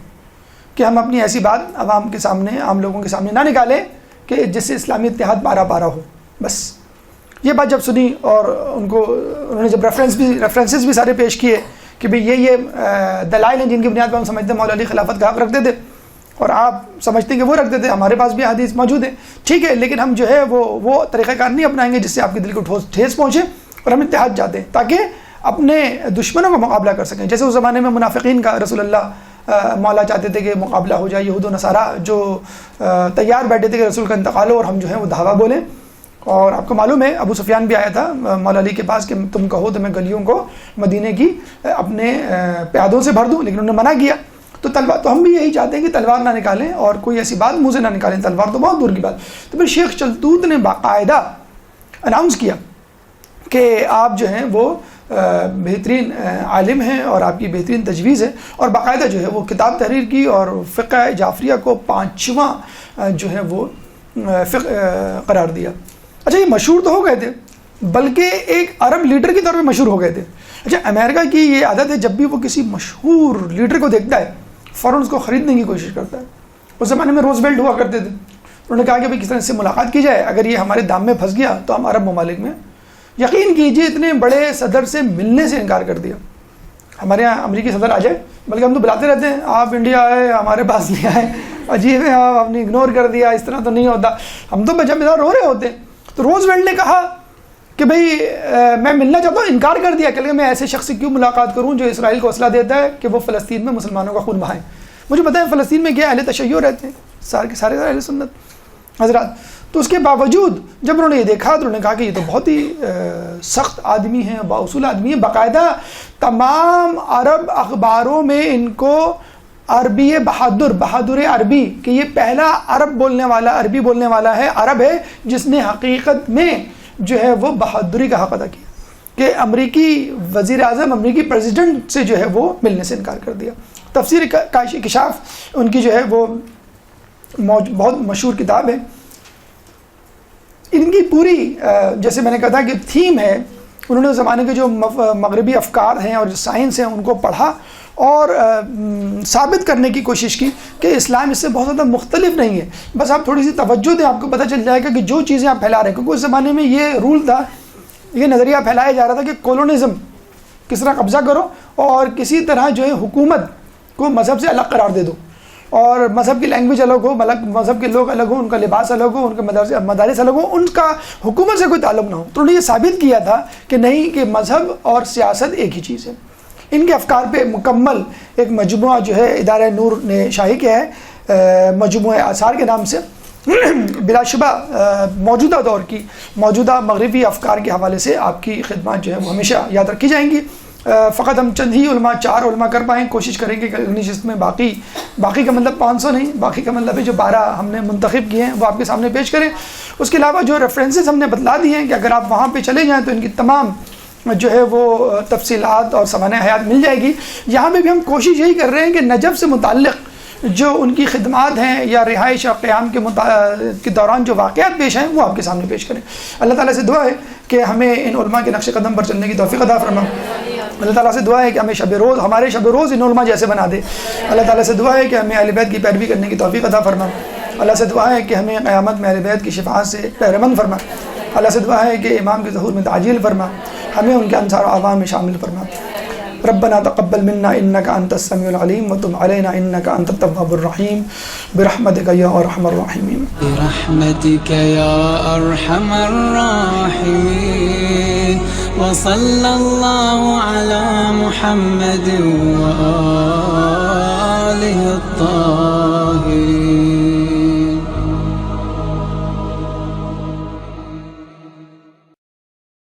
کہ ہم اپنی ایسی بات عوام کے سامنے, عام لوگوں کے سامنے نہ نکالیں کہ جس سے اسلامی اتحاد پارا پارا ہو. بس یہ بات جب سنی اور انہوں نے جب ریفرنسز بھی سارے پیش کیے کہ بھئی یہ دلائل ہیں جن کی بنیاد پر ہم سمجھتے ہیں مولا علی خلافت کا حق رکھتے تھے, اور آپ سمجھتے ہیں کہ وہ رکھتے تھے, ہمارے پاس بھی حدیث موجود ہے, ٹھیک ہے, لیکن ہم جو ہے وہ طریقہ کار نہیں اپنائیں گے جس سے آپ کے دل کو ٹھیس پہنچے, اور ہم اتحاد چاہتے ہیں تاکہ اپنے دشمنوں کا مقابلہ کر سکیں. جیسے اس زمانے میں منافقین کا رسول اللہ مولا چاہتے تھے کہ مقابلہ ہو جائے, یہود و نصارہ جو تیار بیٹھے تھے کہ رسول کا انتقال ہو اور ہم جو ہے وہ دھاوا بولیں. اور آپ کو معلوم ہے ابو سفیان بھی آیا تھا مولا علی کے پاس کہ تم کہو تو میں گلیوں کو مدینے کی اپنے پیادوں سے بھر دوں, لیکن انہوں نے منع کیا. تو تلوار, تو ہم بھی یہی چاہتے ہیں کہ تلوار نہ نکالیں اور کوئی ایسی بات منہ سے نہ نکالیں, تلوار تو بہت دور کی بات. تو پھر شیخ شلتوت نے باقاعدہ اناؤنس کیا کہ آپ جو ہیں وہ بہترین عالم ہیں اور آپ کی بہترین تجویز ہے, اور باقاعدہ جو ہے وہ کتاب تحریر کی اور فقہ جعفریہ کو 5واں جو ہے وہ فقہ قرار دیا. اچھا, یہ مشہور تو ہو گئے تھے بلکہ ایک عرب لیڈر کے طور پہ مشہور ہو گئے تھے. اچھا, امریکہ کی یہ عادت ہے جب بھی وہ کسی مشہور لیڈر کو دیکھتا ہے فوراً اس کو خریدنے کی کوشش کرتا ہے. اس زمانے میں روزویلٹ ہوا کرتے تھے, انہوں نے کہا کہ بھائی کس طرح اس سے ملاقات کی جائے, اگر یہ ہمارے دام میں پھنس گیا تو ہم عرب ممالک میں, یقین کیجئے اتنے بڑے صدر سے ملنے سے انکار کر دیا. ہمارے یہاں امریکی صدر آ جائے, بلکہ ہم تو بلاتے رہتے ہیں آپ انڈیا آئے, ہمارے پاس نہیں آئے, عجیب ہے, آپ نے اگنور کر دیا, اس طرح تو نہیں ہوتا. ہم تو بجا مزار رو رہے ہوتے ہیں. تو روزویلٹ نے کہا کہ بھئی میں ملنا چاہتا ہوں, انکار کر دیا کہ میں ایسے شخص سے کیوں ملاقات کروں جو اسرائیل کو اسلحہ دیتا ہے کہ وہ فلسطین میں مسلمانوں کا خون بہائیں. مجھے پتہ ہے فلسطین میں کیا اہل تشیع رہتے ہیں, سارے اہل سنت حضرات. تو اس کے باوجود جب انہوں نے یہ دیکھا تو انہوں نے کہا کہ یہ تو بہت ہی سخت آدمی ہیں, بااصول آدمی ہیں. باقاعدہ تمام عرب اخباروں میں ان کو عربی بہادر عربی, کہ یہ پہلا عربی بولنے والا ہے, عرب ہے جس نے حقیقت میں جو ہے وہ بہادری کا حق ادا کیا کہ امریکی وزیر اعظم, امریکی پریزیڈنٹ سے جو ہے وہ ملنے سے انکار کر دیا. تفسیر کاشف ان کی جو ہے وہ بہت مشہور کتاب ہے. ان کی پوری جیسے میں نے کہا تھا کہ تھیم ہے, انہوں نے اس زمانے کے جو مغربی افکار ہیں اور جو سائنس ہیں ان کو پڑھا اور ثابت کرنے کی کوشش کی کہ اسلام اس سے بہت زیادہ مختلف نہیں ہے. بس آپ تھوڑی سی توجہ دیں, آپ کو پتہ چل جائے گا کہ جو چیزیں آپ پھیلا رہے ہیں, کیونکہ اس زمانے میں یہ رول تھا, یہ نظریہ پھیلایا جا رہا تھا کہ کولونزم کس طرح قبضہ کرو اور کسی طرح جو ہے حکومت کو مذہب سے الگ قرار دے دو, اور مذہب کی لینگویج الگ ہو, مذہب کے لوگ الگ ہوں, ان کا لباس الگ ہو, ان کے مدارس الگ ہوں, ان کا حکومت سے کوئی تعلق نہ ہو. تو انہوں نے یہ ثابت کیا تھا کہ نہیں, کہ مذہب اور سیاست ایک ہی چیز ہے. ان کے افکار پہ مکمل ایک مجموعہ جو ہے ادارہ نور نے شائع کیا ہے, مجموعہ آثار کے نام سے. بلا شبہ موجودہ دور کی موجودہ مغربی افکار کے حوالے سے آپ کی خدمات جو ہے وہ ہمیشہ یاد رکھی جائیں گی. فقط ہم چند ہی علماء 4 علماء کر پائیں. کوشش کریں گے کہ اگلی نشست میں باقی کا مطلب 500 نہیں، باقی کا مطلب ہے جو 12 ہم نے منتخب کیے ہیں وہ آپ کے سامنے پیش کریں. اس کے علاوہ جو ریفرنسز ہم نے بتلا دی ہیں کہ اگر آپ وہاں پہ چلے جائیں تو ان کی تمام جو ہے وہ تفصیلات اور سوانح حیات مل جائے گی. یہاں پہ بھی ہم کوشش یہی کر رہے ہیں کہ نجف سے متعلق جو ان کی خدمات ہیں یا رہائش اور قیام کے دوران جو واقعات پیش ہیں وہ آپ کے سامنے پیش کریں. اللہ تعالیٰ سے دعا ہے کہ ہمیں ان علماء کے نقش قدم پر چلنے کی توفیق عطا فرما. اللہ تعالیٰ سے دعا ہے کہ ہمیں ہمارے شب روز ان علماء جیسے بنا دے. اللہ تعالیٰ سے دعا ہے کہ ہمیں اہل بیت کی پیروی کرنے کی توفیق عطا فرما. اللہ سے دعا ہے کہ ہمیں قیامت میں اہل بیت کی شفاعت سے بہرمند فرما. اللہ سے دعا ہے کہ امام کے ظہور میں تعجیل فرما، ہمیں ان کے انصار و اعوان میں شامل فرما. ربنا تقبل منا انك انت السميع العليم وتب علينا انك انت التواب الرحيم برحمتك يا ارحم الراحمين. برحمتك يا ارحم الراحمين. وصلى الله على محمد وآله الطاهرين.